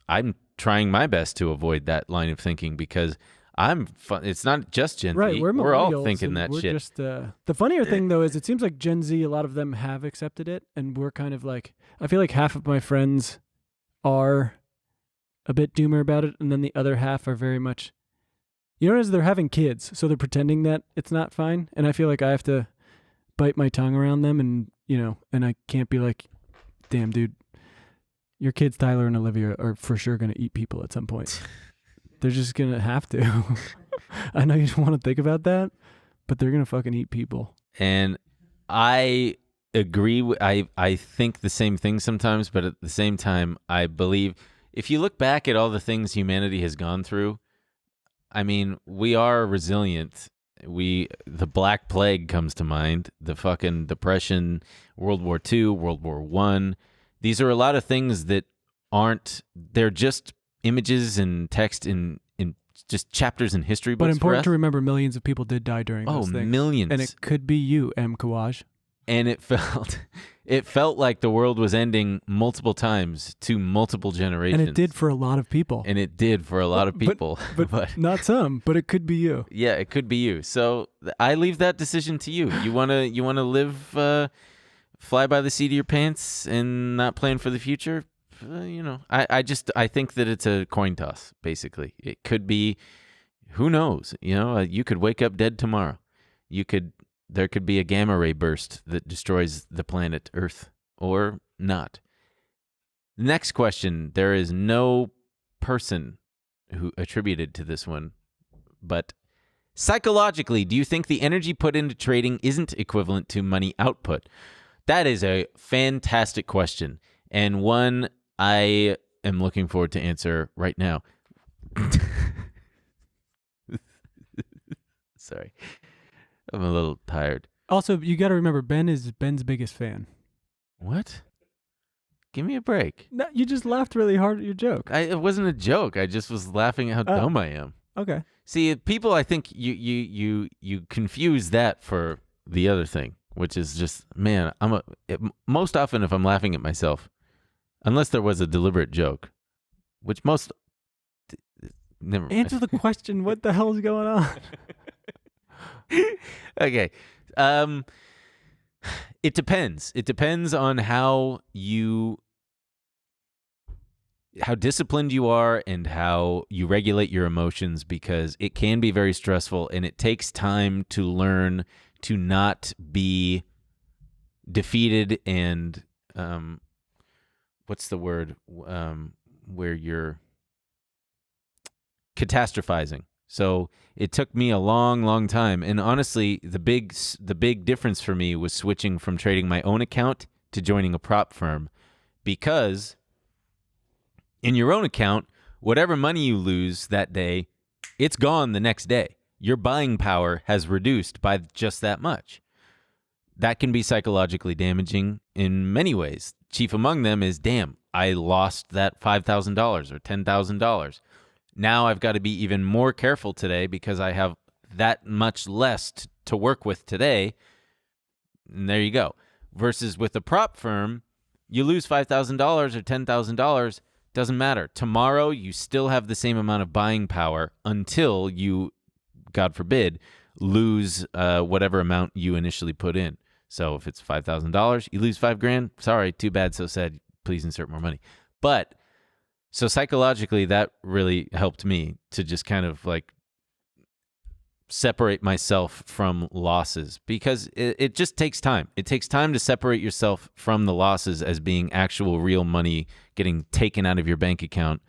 I'm trying my best to avoid that line of thinking because it's not just Gen right, Z. We're all thinking that we're shit. Just, the funnier thing, though, is it seems like Gen Z, a lot of them have accepted it, and we're kind of like, I feel like half of my friends are a bit doomer about it, and then the other half are very much, as they're having kids, so they're pretending that it's not fine, and I feel like I have to bite my tongue around them, and, and I can't be like, damn, dude, your kids, Tyler and Olivia, are for sure going to eat people at some point. They're just going to have to. I know you don't want to think about that, but they're going to fucking eat people. And I agree. I think the same thing sometimes, but at the same time, I believe if you look back at all the things humanity has gone through, I mean, we are resilient. The Black Plague comes to mind, the fucking Depression, World War II, World War I. These are a lot of things that they're just images and text in just chapters in history books. But important to remember, millions of people did die during those things. Millions. And it could be you, M. Kawaj. And it felt like the world was ending multiple times to multiple generations. And it did for a lot of people. But not some, but it could be you. Yeah, it could be you. So I leave that decision to you. You wanna live fly by the seat of your pants and not plan for the future? I think that it's a coin toss, basically. It could be, who knows? You could wake up dead tomorrow. There could be a gamma ray burst that destroys the planet Earth, or not. Next question. There is no person who attributed to this one, but psychologically, do you think the energy put into trading isn't equivalent to money output? That is a fantastic question, and one I am looking forward to answer right now. Sorry. I'm a little tired. Also, you got to remember, Ben is Ben's biggest fan. What? Give me a break. No, you just laughed really hard at your joke. It wasn't a joke. I just was laughing at how dumb I am. Okay. See, people, I think you confuse that for the other thing, which is just, man, most often if I'm laughing at myself, unless there was a deliberate joke, which never Answer the question. What the hell is going on? Okay. It depends. It depends on how disciplined you are and how you regulate your emotions, because it can be very stressful and it takes time to learn to not be defeated and what's the word where you're catastrophizing. So it took me a long time, and honestly, the big difference for me was switching from trading my own account to joining a prop firm, because in your own account, whatever money you lose that day, it's gone the next day. Your buying power has reduced by just that much. That can be psychologically damaging in many ways. Chief among them is, damn, I lost that $5,000 or $10,000. Now I've got to be even more careful today because I have that much less to work with today. And there you go. Versus with a prop firm, you lose $5,000 or $10,000, doesn't matter. Tomorrow, you still have the same amount of buying power until you, God forbid, lose whatever amount you initially put in. So if it's $5,000, you lose $5,000. Sorry, too bad, so sad. Please insert more money. But so psychologically, that really helped me to just kind of like separate myself from losses, because it just takes time. It takes time to separate yourself from the losses as being actual real money getting taken out of your bank account,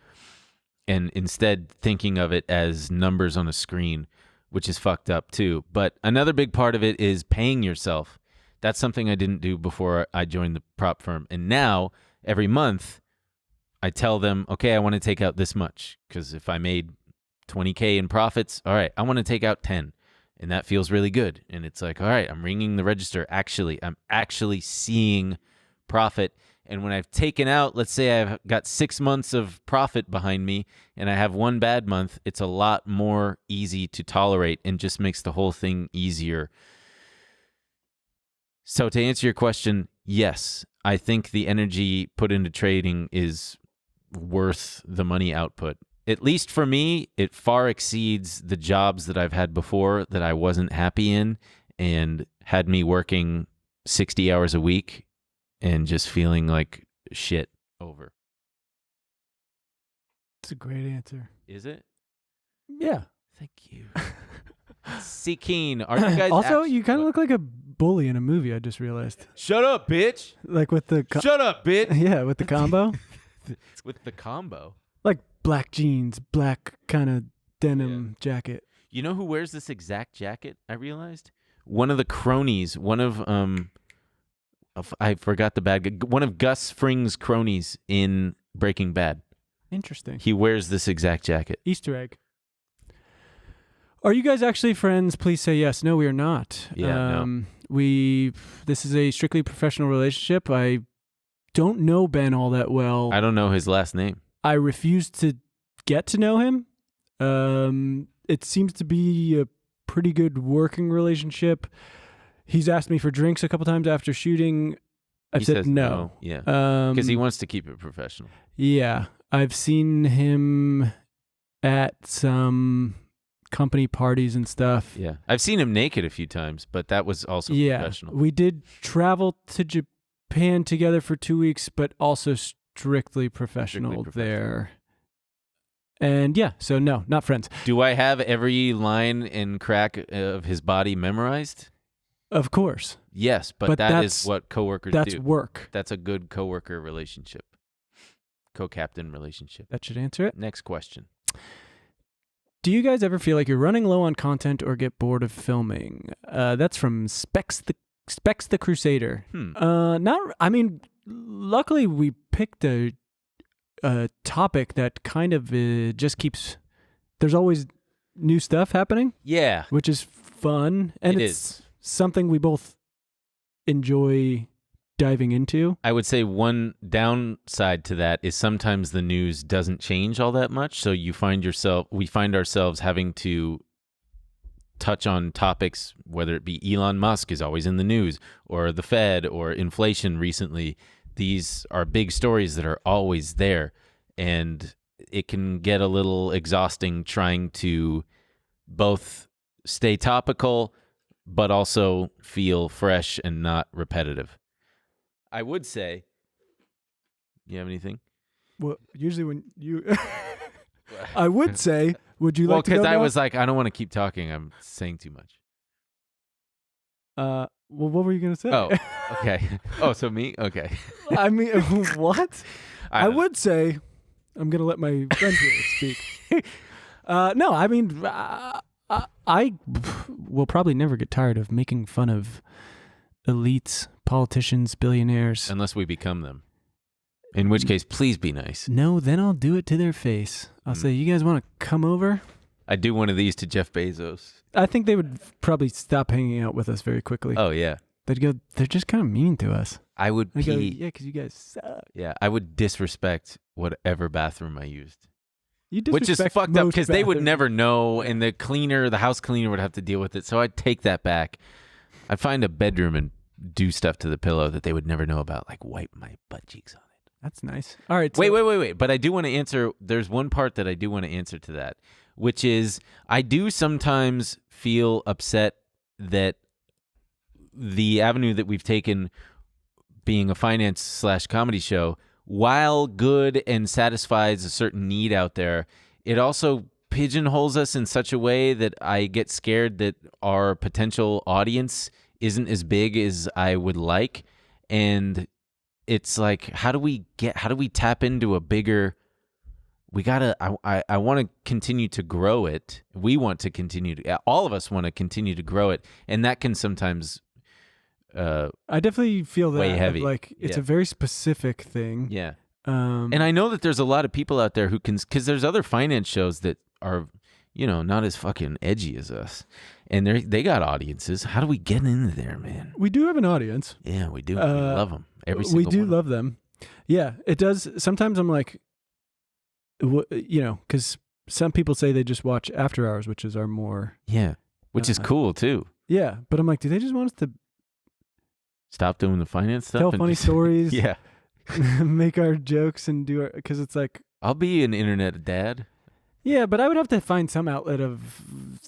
and instead thinking of it as numbers on a screen, which is fucked up too. But another big part of it is paying yourself. That's something I didn't do before I joined the prop firm. And now every month I tell them, okay, I want to take out this much, because if I made $20K in profits, all right, I want to take out 10, and that feels really good. And it's like, all right, I'm ringing the register. I'm actually seeing profit. And when I've taken out, let's say I've got 6 months of profit behind me and I have one bad month, it's a lot more easy to tolerate and just makes the whole thing easier. So to answer your question, yes, I think the energy put into trading is worth the money output. At least for me, it far exceeds the jobs that I've had before that I wasn't happy in and had me working 60 hours a week and just feeling like shit over. It's a great answer. Is it? Yeah. Thank you. See, Keen, are you guys also, you kind of look like a bully in a movie, I just realized. Shut up, bitch. Like with the... Shut up, bitch. Yeah, with the combo. With the combo. Like black jeans, black kind of denim jacket. You know who wears this exact jacket, I realized? One of the cronies, one of I forgot the bad guy, one of Gus Fring's cronies in Breaking Bad. Interesting. He wears this exact jacket. Easter egg. Are you guys actually friends? Please say yes. No, we are not. Yeah, no. This is a strictly professional relationship. I don't know Ben all that well. I don't know his last name. I refuse to get to know him. It seems to be a pretty good working relationship. He's asked me for drinks a couple times after shooting. I've said no. Yeah, because he wants to keep it professional. Yeah. I've seen him at some company parties and stuff. Yeah. I've seen him naked a few times, but that was also professional. We did travel to Japan together for 2 weeks, but also strictly professional there. And yeah, so no, not friends. Do I have every line and crack of his body memorized? Of course. Yes, but that is what coworkers do. That's work. That's a good coworker relationship. Co-captain relationship. That should answer it. Next question. Do you guys ever feel like you're running low on content or get bored of filming? That's from Specs the Crusader. I mean, luckily we picked a topic that kind of just keeps. There's always new stuff happening. Yeah, which is fun, and it's something we both enjoy diving into. I would say one downside to that is sometimes the news doesn't change all that much, so we find ourselves having to touch on topics, whether it be Elon Musk is always in the news, or the Fed, or inflation recently. These are big stories that are always there, and it can get a little exhausting trying to both stay topical, but also feel fresh and not repetitive. I would say, you have anything? Well, usually when you, I would say, would you Well, like to go because I now? was like, I don't want to keep talking. I'm saying too much. Well, what were you gonna say? Oh, okay. Oh, so me? Okay. I mean, what? I don't- would say, I'm gonna let my friend here speak. No, I mean, I will probably never get tired of making fun of elites, politicians, billionaires. Unless we become them. In which case, please be nice. No, then I'll do it to their face. I'll say, you guys want to come over? I do one of these to Jeff Bezos. I think they would probably stop hanging out with us very quickly. Oh, yeah. They'd go, they're just kind of mean to us. I would They go, pee. yeah, because you guys suck. Yeah, I would disrespect whatever bathroom I used. You Which is disrespect fucked up most because they would bathrooms. never know, and the house cleaner would have to deal with it. So I'd take that back. I'd find a bedroom and do stuff to the pillow that they would never know about, like wipe my butt cheeks on it. That's nice. All right. Wait. But I do want to answer. There's one part that I do want to answer to that, which is I do sometimes feel upset that the avenue that we've taken, being a finance/comedy show, while good and satisfies a certain need out there, it also pigeonholes us in such a way that I get scared that our potential audience isn't as big as I would like. And it's like, how do we tap into a bigger, I want to continue to grow it. We want to continue to, all of us want to continue to grow it. And that can sometimes, I definitely feel that. Way heavy. Like, it's Yeah. a very specific thing. yeah. And And I know that there's a lot of people out there who can, because there's other finance shows that are, not as fucking edgy as us, and they got audiences. How do we get into there, man? we do have an audience. Yeah, we do. We love them. Every We single do one. love them. Yeah, it does. Sometimes I'm like, because some people say they just watch After Hours, which is our more. Yeah, which is cool too. Yeah, but I'm like, do they just want us to Stop doing the finance stuff. tell and funny just- stories, Yeah, make our jokes, and do our? Because it's like, I'll be an internet dad. yeah, but I would have to find some outlet of.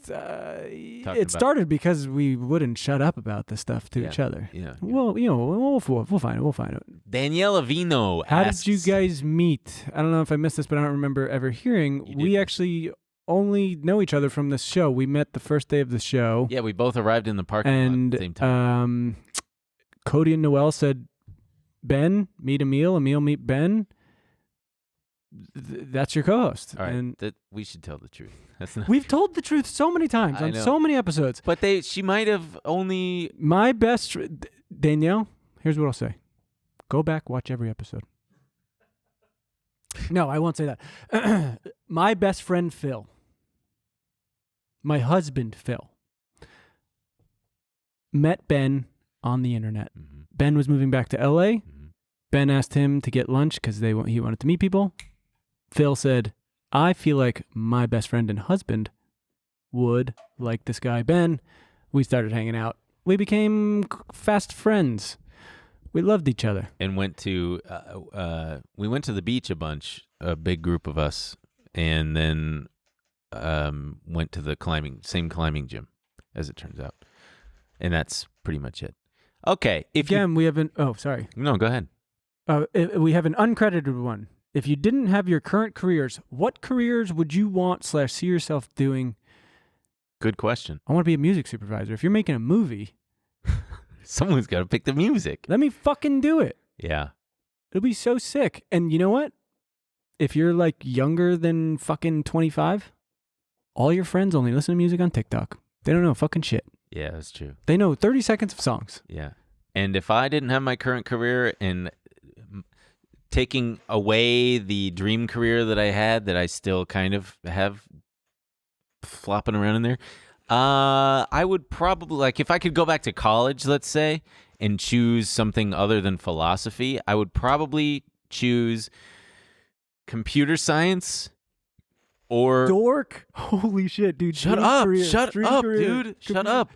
Talking It about- started because we wouldn't shut up about this stuff to Yeah. each other. Yeah. Well, we'll find it. We'll find it. Daniela Vino. How asks, did you guys meet? I don't know if I missed this, but I don't remember ever hearing. You We didn't. actually only know each other from this show. We met the first day of the show, Yeah, we both arrived in the parking lot and at the same time. Cody and Noel said, "Ben, meet Emil. Emil, meet Ben. That's your co-host." All right, And we should tell the truth. That's not. we've told the truth so many times I on know. so many episodes. But she might have only. My best Danielle. Here's what I'll say: go back, watch every episode. No, I won't say that. My best friend Phil, my husband Phil, met Ben on the internet. Mhm, Ben was moving back to LA. mhm. Ben asked him to get lunch because he wanted to meet people. Phil said, "I feel like my best friend and husband would like this guy Ben." We started hanging out. We became fast friends. We loved each other. And went to we went to the beach a bunch, a big group of us, and then went to the same climbing gym, as it turns out, and that's pretty much it. Okay, Again, we have an. Oh, sorry. no, go ahead. We have an uncredited one. If you didn't have your current careers, what careers would you want / see yourself doing? Good question. I want to be a music supervisor. If you're making a movie, Someone's got to pick the music. let me fucking do it. Yeah. It'll be so sick. And you know what? If you're like younger than fucking 25, all your friends only listen to music on TikTok. They don't know fucking shit. Yeah, that's true. They know 30 seconds of songs. Yeah. And if I didn't have my current career and taking away the dream career that I had, that I still kind of have flopping around in there, I would probably, like, if I could go back to college, let's say, and choose something other than philosophy, I would probably choose computer science or... Dork. Holy shit, dude. Shut Dream up. career, Shut dream up, career. dude. Shut up.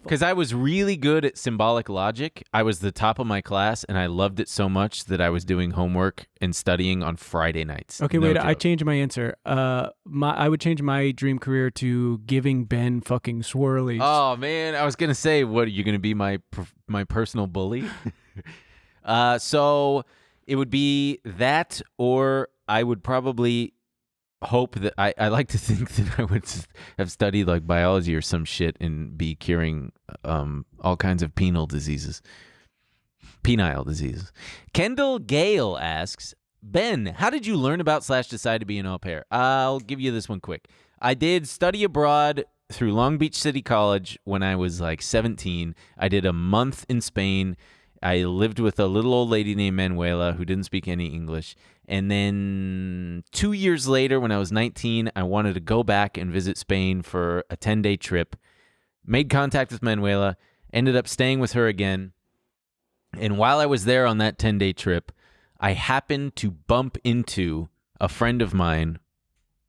Because I was really good at symbolic logic. I was the top of my class, and I loved it so much that I was doing homework and studying on Friday nights. Okay, No wait. I joke. changed my answer. I would change my dream career to giving Ben fucking swirlies. Oh man, I was gonna say, what are you gonna be my personal bully? So it would be that, or I would probably hope that I like to think that I would have studied like biology or some shit and be curing all kinds of penile diseases. Kendall Gale asks, Ben, how did you learn about / decide to be an au pair? I'll give you this one quick. I did study abroad through Long Beach City College when I was like 17. I did a month in Spain. I lived with a little old lady named Manuela who didn't speak any English. And then 2 years later, when I was 19, I wanted to go back and visit Spain for a 10-day trip. Made contact with Manuela, ended up staying with her again. And while I was there on that 10-day trip, I happened to bump into a friend of mine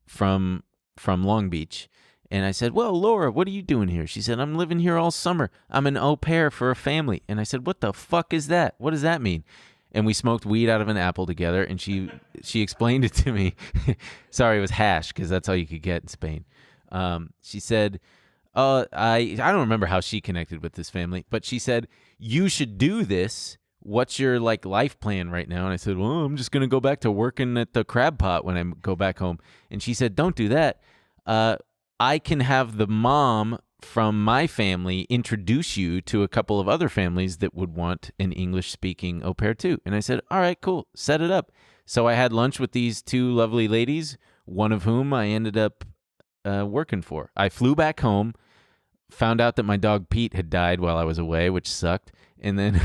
from Long Beach. And I said, well, Laura, what are you doing here? She said, I'm living here all summer. I'm an au pair for a family. And I said, what the fuck is that? What does that mean? And we smoked weed out of an apple together, and she explained it to me. Sorry, it was hash, because that's all you could get in Spain. She said, I don't remember how she connected with this family, but she said, you should do this. What's your like life plan right now? And I said, well, I'm just going to go back to working at the crab pot when I go back home. And she said, don't do that. I can have the mom from my family introduce you to a couple of other families that would want an English-speaking au pair too. And I said, all right, cool, set it up. So I had lunch with these two lovely ladies, one of whom I ended up working for. I flew back home, found out that my dog Pete had died while I was away, which sucked. And then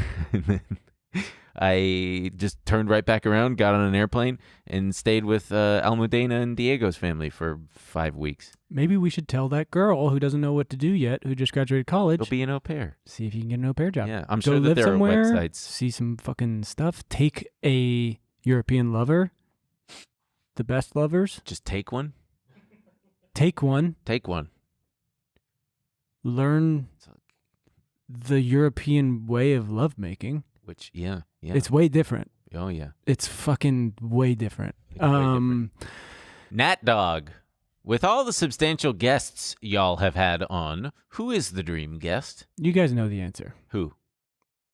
I just turned right back around, got on an airplane, and stayed with Almudena and Diego's family for 5 weeks. Maybe we should tell that girl who doesn't know what to do yet, who just graduated college. Go be an au pair. See if you can get an au pair job. Yeah, I'm Go sure that live there somewhere, are websites. see some fucking stuff. Take a European lover. The best lovers. Just take one. Take one. Take one. Learn the European way of lovemaking. Which, yeah. It's way different. Oh, yeah. It's fucking way different. Nat Dog. With all the substantial guests y'all have had on, who is the dream guest? You guys know the answer. Who?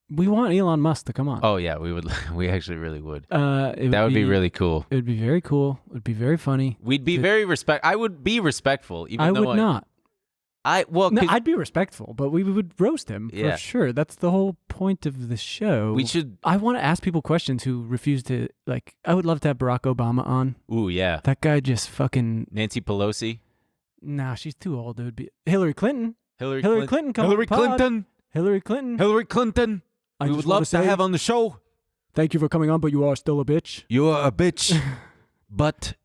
We want Elon Musk to come on. Oh, yeah, we would. We actually really would. That Would be really cool. It would be very cool. It would be very funny. We'd be very I would be respectful, even I though would not. Well, No, I'd be respectful, but we would roast him Yeah. for sure. That's the whole point of the show. we should. I want to ask people questions who refuse to, like, I would love to have Barack Obama on. Ooh, yeah. That guy just fucking, Nancy Pelosi. nah, she's too old. It would be Hillary Clinton. Hillary Clinton, come on the pod. Hillary Clinton. Hillary Clinton. I We just would wanna love to say have on the show. Thank you for coming on, but you are still a bitch. You are a bitch. But,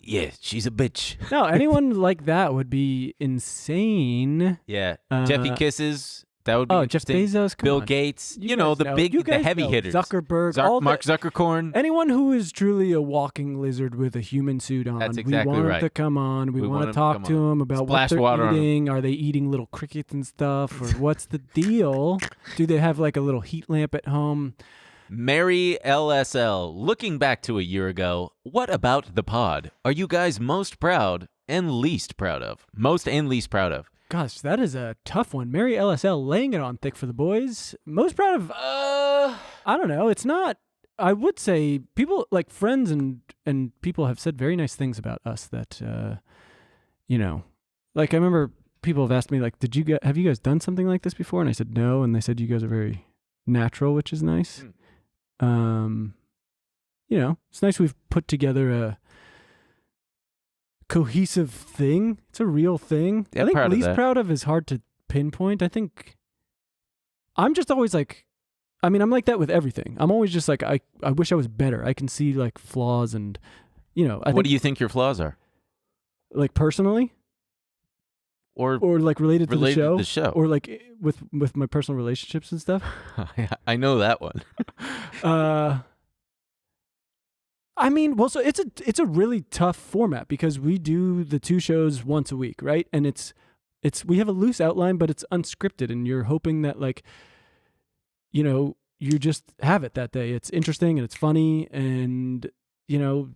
yeah, she's a bitch. No, anyone like that would be insane. Yeah. Jeffy Kisses. That would be Oh, Jeff interesting. Bezos, come Bill on. Gates. You You know, guys the know. big, You the guys heavy know. hitters. Zuckerberg, all Mark the- Zuckercorn. Anyone who is truly a walking lizard with a human suit on, That's exactly we want right. them to come on. We We want want to them to talk come to on. them about Splash what they're water on 'em. eating. Are they eating little crickets and stuff? Or what's the deal? Do they have like a little heat lamp at home? Mary LSL. Looking back to a year ago, what about the pod are you guys most proud and least proud of? Most and least proud of? Gosh, that is a tough one. Mary LSL laying it on thick for the boys. Most proud of, I don't know. It's not, I would say people like friends and people have said very nice things about us that, you know, like I remember people have asked me like, have you guys done something like this before? And I said, no. And they said, you guys are very natural, which is nice. You know, it's nice we've put together a cohesive thing. It's a real thing. Yeah, I think proud of least that. proud of is hard to pinpoint. I think I'm just always like, I mean, I'm like that with everything. I'm always just like, I wish I was better. I can see like flaws and, you know, What do you think your flaws are? like personally Or like related to the show, show. or like with my personal relationships and stuff. I know that one. I mean, well, so it's a really tough format because we do the two shows once a week, right? And it's we have a loose outline, but it's unscripted, and you're hoping that like, you know, you just have it that day. It's interesting and it's funny, and you know,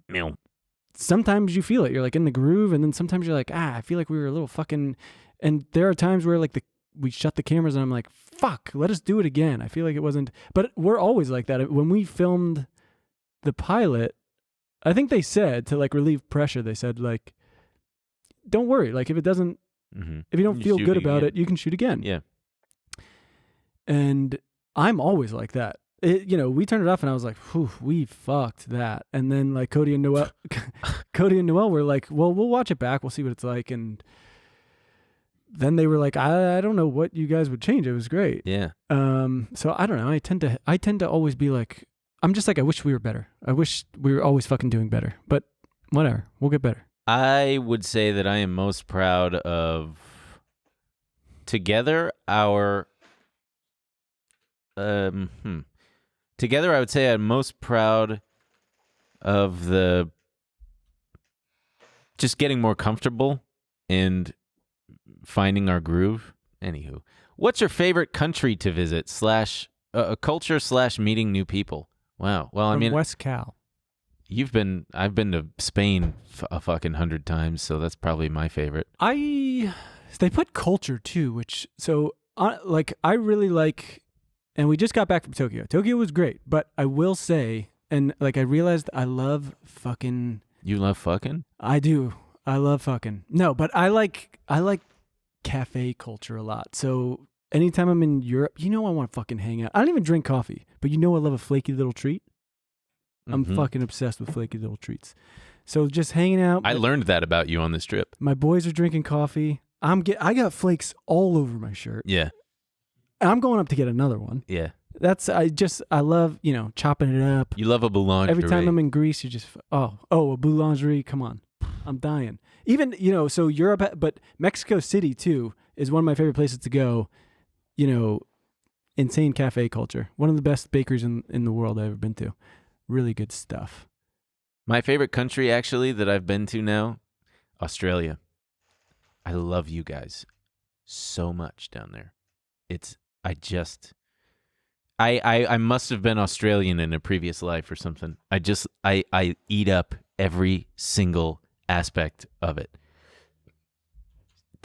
sometimes you feel it. You're like in the groove, and then sometimes you're like, I feel like we were a little fucking. And there are times where like we shut the cameras, and I'm like, fuck, let us do it again. I feel like it wasn't, but we're always like that. When we filmed the pilot, I think they said to like relieve pressure, they said like, don't worry, like if it doesn't, if you don't feel good about it, you can shoot again. Yeah. And I'm always like that. You know, we turned it off, and I was like, whew, we fucked that. And then like Cody and Noel were like, well, we'll watch it back. We'll see what it's like. And then they were like, I don't know what you guys would change. It was great. Yeah. So I don't know. I tend to always be like, I'm just like, I wish we were better. I wish we were always fucking doing better. But whatever, we'll get better. I would say that I am most proud of together our together I would say I'm most proud of the just getting more comfortable and finding our groove. Anywho, what's your favorite country to visit / culture / meeting new people? Wow. Well, From I mean, West Cal. I've been to Spain a fucking 100 times, so that's probably my favorite. They put culture too, which like I really like, and we just got back from Tokyo. Tokyo was great, but I will say, and like I realized I love fucking. You love fucking? I do. I love fucking. No, but I like cafe culture a lot. So anytime I'm in Europe, I want to fucking hang out. I don't even drink coffee, but I love a flaky little treat. I'm fucking obsessed with flaky little treats. So just hanging out. I learned that about you on this trip. My boys are drinking coffee. I got flakes all over my shirt. Yeah. I'm going up to get another one. Yeah. I love, chopping it up. You love a boulangerie. Every time I'm in Greece, you just, a boulangerie, come on. I'm dying. Even, so Europe, but Mexico City too is one of my favorite places to go. Insane cafe culture. One of the best bakeries in the world I've ever been to. Really good stuff. My favorite country, actually, that I've been to now, Australia. I love you guys so much down there. I must have been Australian in a previous life or something. I eat up every single aspect of it.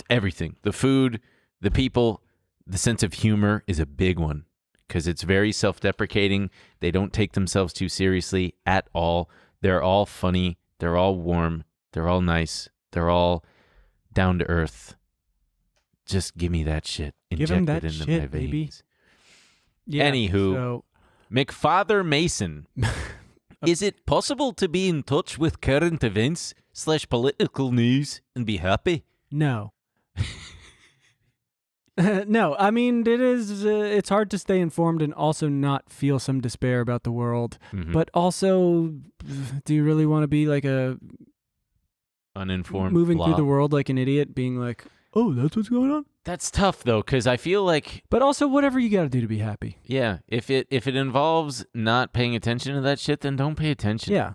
Everything. The food, the people, the sense of humor is a big one. Because it's very self-deprecating. They don't take themselves too seriously at all. They're all funny. They're all warm. They're all nice. They're all down to earth. Just give me that shit. Give him that into shit, my veins. baby. Yeah, Anywho, McFather Mason. Is it possible to be in touch with current events / political news and be happy? No. No, I mean, it is. It's hard to stay informed and also not feel some despair about the world. Mm-hmm. But also, do you really want to be like a uninformed moving blob? through the world like an idiot, being like, "Oh, that's what's going on"? That's tough though, because I feel like. But also, whatever you got to do to be happy. Yeah, if it involves not paying attention to that shit, then don't pay attention. Yeah.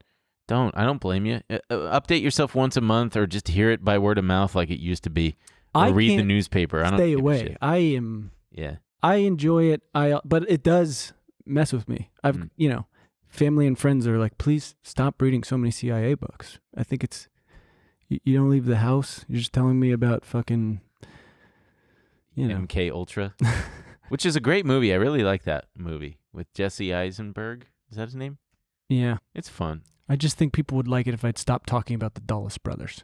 I don't blame you. Update yourself once a month, or just hear it by word of mouth like it used to be. Or read the newspaper. I don't stay give away. a shit. I am. Yeah. I enjoy it. But it does mess with me. I've family and friends are like, please stop reading so many CIA books. I think it's you don't leave the house. You're just telling me about fucking MK Ultra, which is a great movie. I really like that movie with Jesse Eisenberg. Is that his name? Yeah, it's fun. I just think people would like it if I'd stop talking about the Dulles brothers.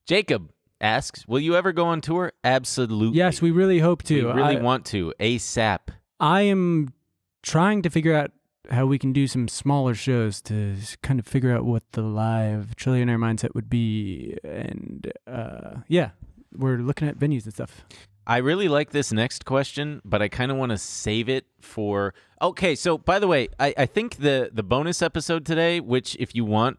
Jacob asks, will you ever go on tour? Absolutely. Yes, we really hope to. We really want to. ASAP. I am trying to figure out how we can do some smaller shows to kind of figure out what the live Trillionaire mindset would be. And we're looking at venues and stuff. I really like this next question, but I kind of want to save it for... Okay, so by the way, I think the bonus episode today, which if you want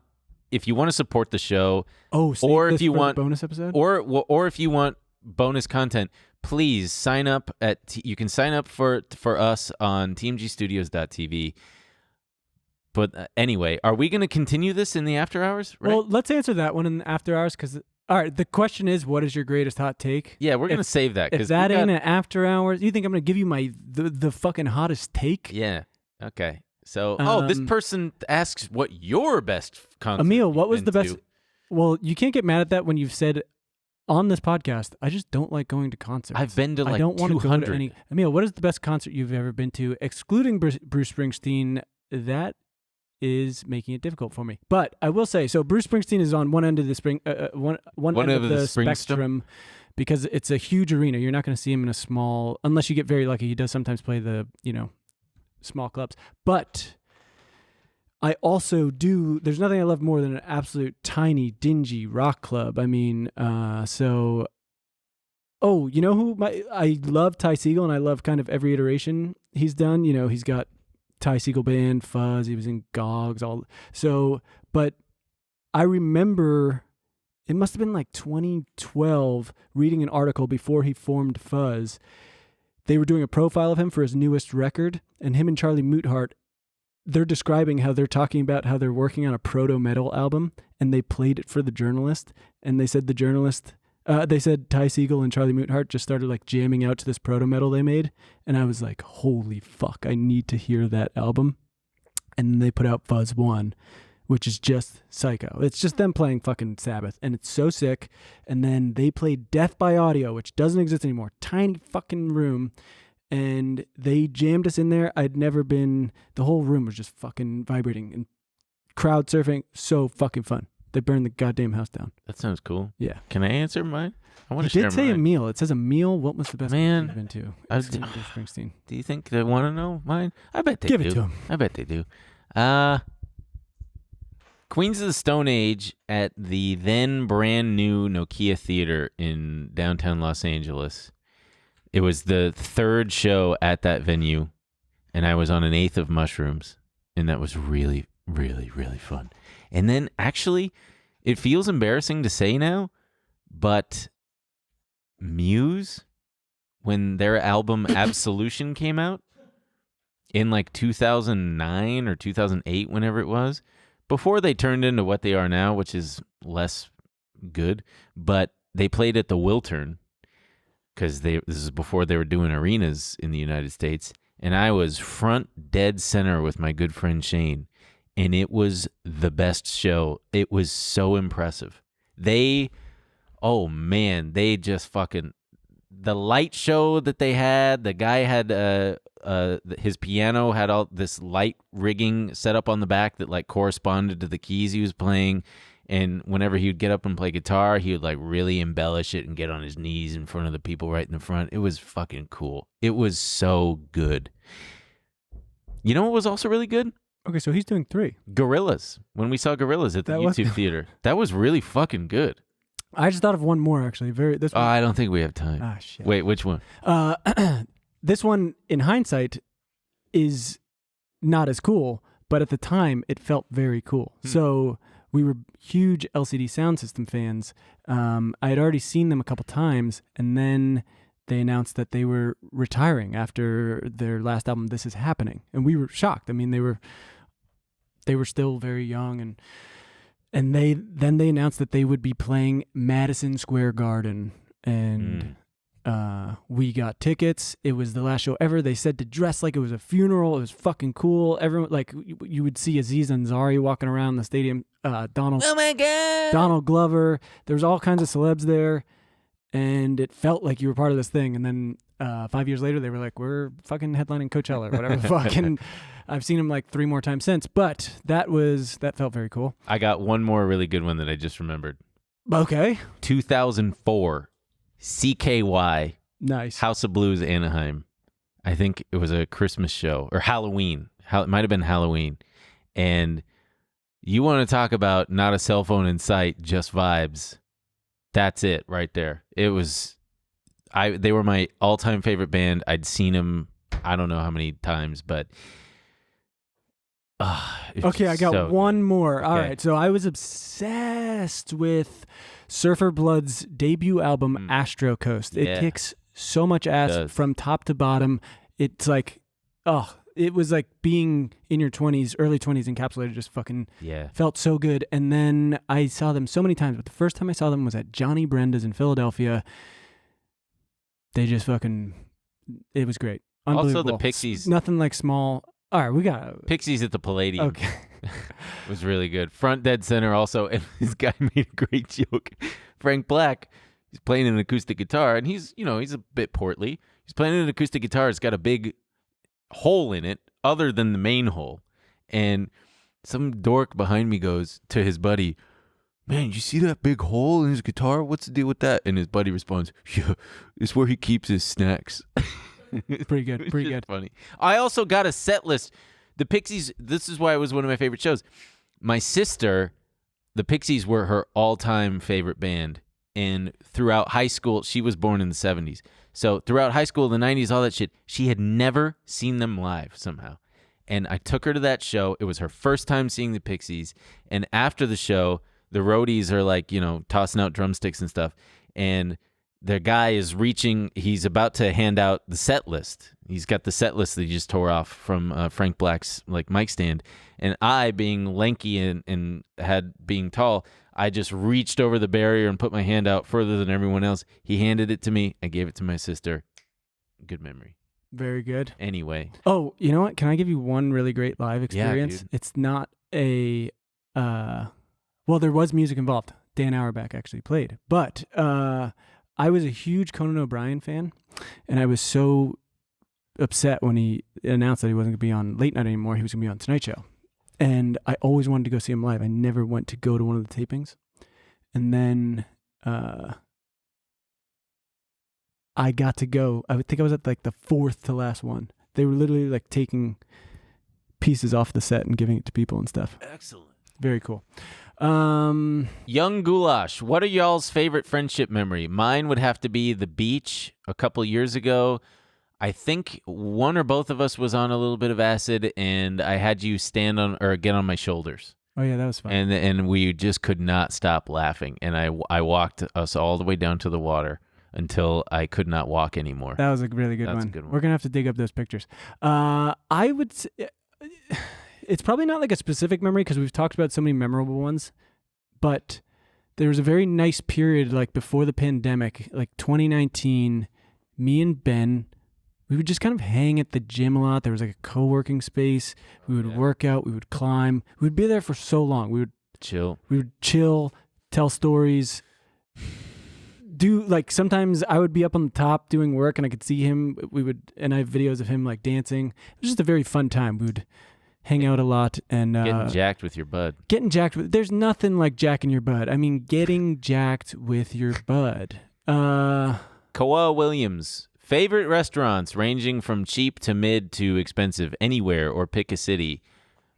to support the show, or if you want bonus episode, or if you want bonus content, please sign up you can sign up for us on tmgstudios.tv. But anyway, are we going to continue this in the after hours? Right? Well, let's answer that one in the after hours because All right. The question is, what is your greatest hot take? Yeah, we're going to save that. If that ain't an after hours, you think I'm going to give you the fucking hottest take? Yeah. Okay. So, this person asks what your best concert Emil, what you've was the been best? to. Well, you can't get mad at that when you've said on this podcast, I just don't like going to concerts. I've been to like I don't want to go 200. to any. Emil, what is the best concert you've ever been to, excluding Bruce Springsteen? That is making it difficult for me. But I will say, so Bruce Springsteen is on one end of the one end of the spectrum because it's a huge arena. You're not going to see him in a small, unless you get very lucky. He does sometimes play the small clubs, but I also do. There's nothing I love more than an absolute tiny, dingy rock club. I mean, so. Oh, you know who? I love Ty Segall, and I love kind of every iteration he's done. He's got Ty Segall Band, Fuzz. He was in Gogs. But I remember it must have been like 2012. Reading an article before he formed Fuzz, they were doing a profile of him for his newest record, and him and Charlie Mouthart. They're describing how they're talking about how they're working on a proto-metal album, and they played it for the journalist, and they said they said Ty Segall and Charlie Mouthart just started like jamming out to this proto-metal they made, and I was like, holy fuck, I need to hear that album. And then they put out Fuzz 1, which is just psycho. It's just them playing fucking Sabbath, and it's so sick. And then they played Death by Audio, which doesn't exist anymore. Tiny fucking room. And they jammed us in there. The whole room was just fucking vibrating and crowd surfing. So fucking fun. They burned the goddamn house down. That sounds cool. Yeah. Can I answer mine? I want You to share did say mine. Emil. It says Emil. What was the best Man, you've been to? Bruce Springsteen. Do you think they want to know mine? I bet they Give do. it to him. I bet they do. Queens of the Stone Age at the then brand new Nokia Theater in downtown Los Angeles. It was the third show at that venue, and I was on an eighth of mushrooms, and that was really, really, really fun. And then actually, it feels embarrassing to say now, but Muse, when their album Absolution came out in like 2009 or 2008, whenever it was, before they turned into what they are now, which is less good, but they played at the Wiltern because this is before they were doing arenas in the United States, and I was front dead center with my good friend Shane, and it was the best show. It was so impressive. They just fucking, the light show that they had, the guy had his piano had all this light rigging set up on the back that like corresponded to the keys he was playing, and whenever he would get up and play guitar, he would like really embellish it and get on his knees in front of the people right in the front. It was fucking cool. It was so good. You know what was also really good? Okay, so he's doing 3. Gorillaz. When we saw Gorillaz at the YouTube Theater. That was really fucking good. I just thought of one more, actually. This one. I don't think we have time. Ah, shit. Wait, which one? This one, in hindsight, is not as cool, but at the time, it felt very cool. So we were huge LCD Sound System fans. I had already seen them a couple times, and then they announced that they were retiring after their last album, This Is Happening. And we were shocked. I mean, they were still very young, and they announced that they would be playing Madison Square Garden, and we got tickets. It was the last show ever. They said to dress like it was a funeral. It was fucking cool. Everyone, like, you would see Aziz Ansari walking around the stadium. Donald Glover. There was all kinds of celebs there, and it felt like you were part of this thing. And then 5 years later, they were like, "We're fucking headlining Coachella," or whatever the fuck. And I've seen them like 3 more times since. But that felt very cool. I got one more really good one that I just remembered. Okay. 2004, CKY. Nice. House of Blues, Anaheim. I think it was a Christmas show or Halloween. It might have been Halloween. And you want to talk about not a cell phone in sight, just vibes. That's it right there. It was, they were my all-time favorite band. I'd seen them, I don't know how many times, but okay, I got one more. All right, so I was obsessed with Surfer Blood's debut album, Astro Coast. It kicks so much ass from top to bottom. It's like, it was like being in your 20s, early 20s encapsulated, just fucking felt so good. And then I saw them so many times, but the first time I saw them was at Johnny Brenda's in Philadelphia. They just fucking, it was great. Unbelievable. Also the Pixies. Nothing like small. All right, we got Pixies at the Palladium. Okay. Was really good. Front dead center also, and this guy made a great joke. Frank Black, he's playing an acoustic guitar, and he's a bit portly. He's playing an acoustic guitar. It's got a big hole in it other than the main hole. And some dork behind me goes to his buddy, "Man, you see that big hole in his guitar? What's the deal with that?" And his buddy responds, "Yeah, it's where he keeps his snacks." pretty good. Pretty good. Funny. I also got a set list. The Pixies, this is why it was one of my favorite shows. My sister, the Pixies were her all-time favorite band. And throughout high school, she was born in the 70s. So throughout high school, the 90s, all that shit, she had never seen them live somehow. And I took her to that show. It was her first time seeing the Pixies. And after the show, the roadies are like, tossing out drumsticks and stuff. And the guy is reaching, he's about to hand out the set list. He's got the set list that he just tore off from Frank Black's mic stand. And I, being lanky and being tall, I just reached over the barrier and put my hand out further than everyone else. He handed it to me. I gave it to my sister. Good memory. Very good. Anyway. Oh, you know what? Can I give you one really great live experience? Yeah, dude. It's not a, well, there was music involved. Dan Auerbach actually played. But I was a huge Conan O'Brien fan, and I was so upset when he announced that he wasn't going to be on Late Night anymore. He was going to be on Tonight Show. And I always wanted to go see him live. I never went to go to one of the tapings. And then I got to go. I would think I was at the fourth to last one. They were literally taking pieces off the set and giving it to people and stuff. Excellent. Very cool. Young Goulash, what are y'all's favorite friendship memory? Mine would have to be the beach a couple years ago. I think one or both of us was on a little bit of acid, and I had you stand on or get on my shoulders. Oh yeah, that was fun. And we just could not stop laughing, and I walked us all the way down to the water until I could not walk anymore. That was a really good one. That's a good one. We're gonna have to dig up those pictures. I would. It's probably not a specific memory because we've talked about so many memorable ones, but there was a very nice period before the pandemic, 2019. Me and Ben, we would just kind of hang at the gym a lot. There was a co-working space. We would work out. We would climb. We would be there for so long. We would chill. We would chill, tell stories. Sometimes I would be up on the top doing work and I could see him. And I have videos of him dancing. It was just a very fun time. We would hang out a lot and getting jacked with your bud. There's nothing like jacking your bud. I mean, getting jacked with your bud. Koa Williams, favorite restaurants ranging from cheap to mid to expensive, anywhere, or pick a city.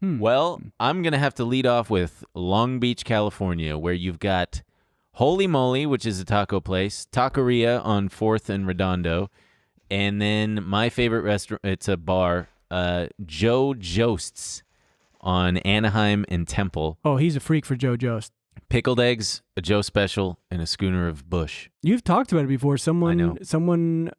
Well, I'm going to have to lead off with Long Beach, California, where you've got Holy Moly, which is a taco place, Taqueria on 4th and Redondo, and then my favorite restaurant, it's a bar, Joe Jost's on Anaheim and Temple. Oh, he's a freak for Joe Jost. Pickled eggs, a Joe special, and a schooner of Bush. You've talked about it before. Someone,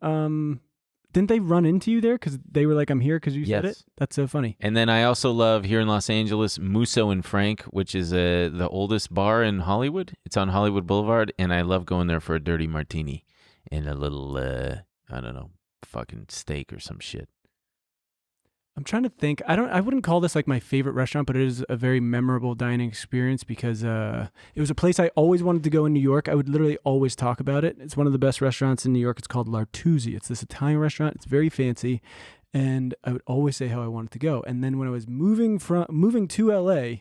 didn't they run into you there because they were like, "I'm here" because you said it? That's so funny. And then I also love here in Los Angeles, Musso and Frank, which is the oldest bar in Hollywood. It's on Hollywood Boulevard, and I love going there for a dirty martini and a little, I don't know, fucking steak or some shit. I'm trying to think. I wouldn't call this my favorite restaurant, but it is a very memorable dining experience because it was a place I always wanted to go in New York. I would literally always talk about it. It's one of the best restaurants in New York. It's called L'Artusi. It's this Italian restaurant. It's very fancy, and I would always say how I wanted to go. And then when I was moving to LA,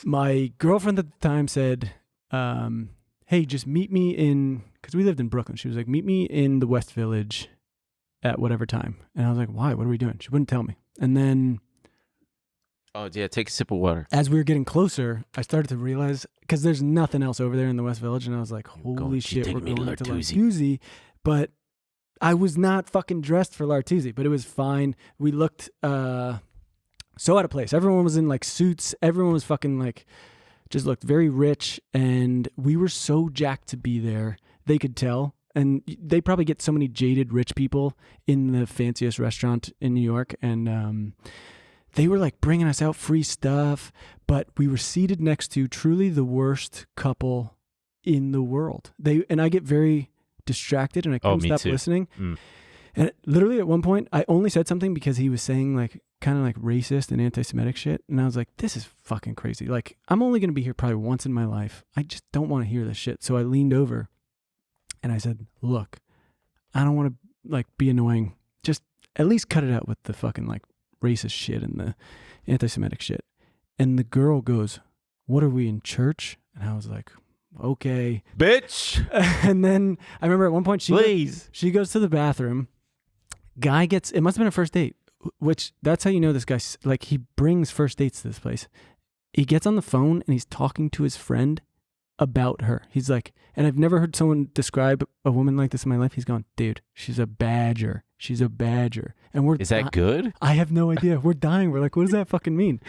my girlfriend at the time said, "Hey, just meet me in," because we lived in Brooklyn. She was like, "Meet me in the West Village at whatever time." And I was like, "Why? What are we doing?" She wouldn't tell me. And then, oh yeah, take a sip of water. as we were getting closer, I started to realize, because there's nothing else over there in the West Village, and I was like, holy shit, we're going to L'Artusi. But I was not fucking dressed for L'Artusi, but it was fine. We looked so out of place. Everyone was in suits. Everyone was fucking just looked very rich, and we were so jacked to be there. They could tell. And they probably get so many jaded rich people in the fanciest restaurant in New York. And they were like bringing us out free stuff, but we were seated next to truly the worst couple in the world. And I get very distracted and I couldn't stop listening. And literally at one point, I only said something because he was saying like kind of like racist and anti-Semitic shit. And I was like, this is fucking crazy. Like, I'm only going to be here probably once in my life. I just don't want to hear this shit. So I leaned over and I said, look, I don't want to like be annoying. Just at least cut it out with the fucking like racist shit and the anti-Semitic shit. And the girl goes, what are we in church? And I was like, okay. Bitch. And then I remember at one point she goes to the bathroom. Guy gets, it must have been a first date, which that's how you know this guy, like he brings first dates to this place. He gets on the phone and he's talking to his friend about her. He's like, and I've never heard someone describe a woman like this in my life. He's gone, dude, she's a badger. She's a badger. And Is that good? I have no idea. We're dying. We're like, what does that fucking mean?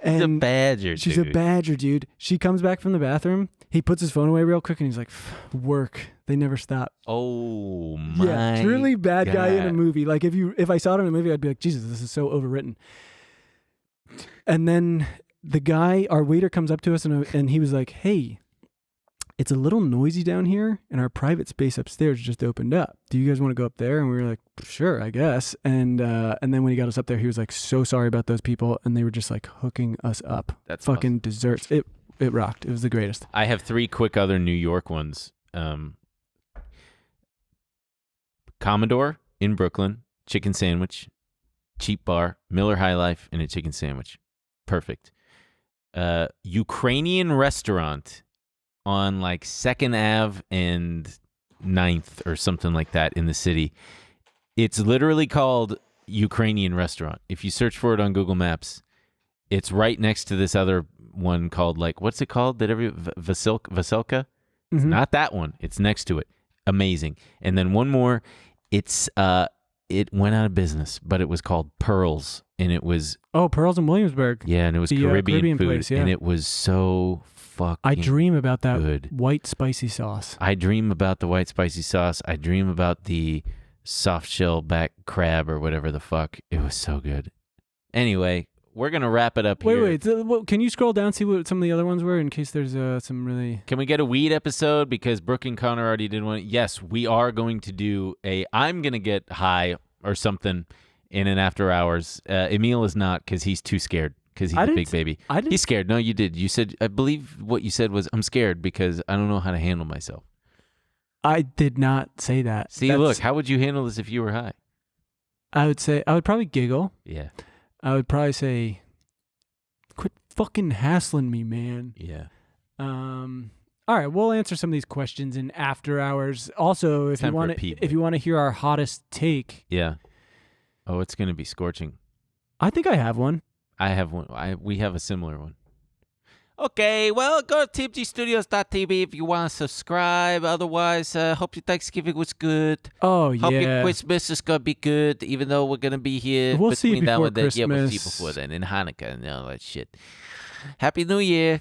She's a badger, She's a badger, dude. She comes back from the bathroom. He puts his phone away real quick and he's like, work. They never stop. Oh my Yeah, truly bad God. guy in a movie. Like if I saw it in a movie, I'd be like, Jesus, this is so overwritten. And then the guy, our waiter comes up to us and he was like, hey, it's a little noisy down here and our private space upstairs just opened up. Do you guys want to go up there? And we were like, sure, I guess. And then when he got us up there, he was like, so sorry about those people. And they were just like hooking us up. That's fucking awesome. desserts. It rocked. It was the greatest. I have 3 quick other New York ones. Commodore in Brooklyn, chicken sandwich, cheap bar, Miller High Life, and a chicken sandwich. Perfect. Ukrainian restaurant on like 2nd Ave and 9th or something like that in the city. It's literally called Ukrainian restaurant. If you search for it on Google Maps, it's right next to this other one called like, what's it called? Vasilka? It's not that one. It's next to it. Amazing. And then one more. It went out of business, but it was called Pearls, and it was Pearls in Williamsburg. Yeah, and it was The, Caribbean food, place, yeah. and it was so fucking. I dream about that good. white spicy sauce. I dream about the white spicy sauce. I dream about the soft shell back crab or whatever the fuck. It was so good. Anyway, we're gonna wrap it up here. Wait. Can you scroll down, see what some of the other ones were, in case there's some really. Can we get a weed episode? Because Brooke and Connor already did one. Yes, we are going to do I'm going to get high or something in an after hours. Emil is not because he's too scared because he's a big baby. He's scared. No, you did. You said, I believe what you said was, I'm scared because I don't know how to handle myself. I did not say that. See, look, how would you handle this if you were high? I would probably giggle. Yeah. I would probably say, quit fucking hassling me, man. Yeah. All right, we'll answer some of these questions in after hours. Also, if you want to hear our hottest take. Yeah. Oh, it's going to be scorching. I think I have one. I have one. We have a similar one. Okay, well, go to tmgstudios.tv if you want to subscribe. Otherwise, hope your Thanksgiving was good. Oh, yeah. Hope your Christmas is going to be good, even though we're going to be here. We'll see you before Christmas. Yeah, we'll see you before then, and Hanukkah and all that shit. Happy New Year.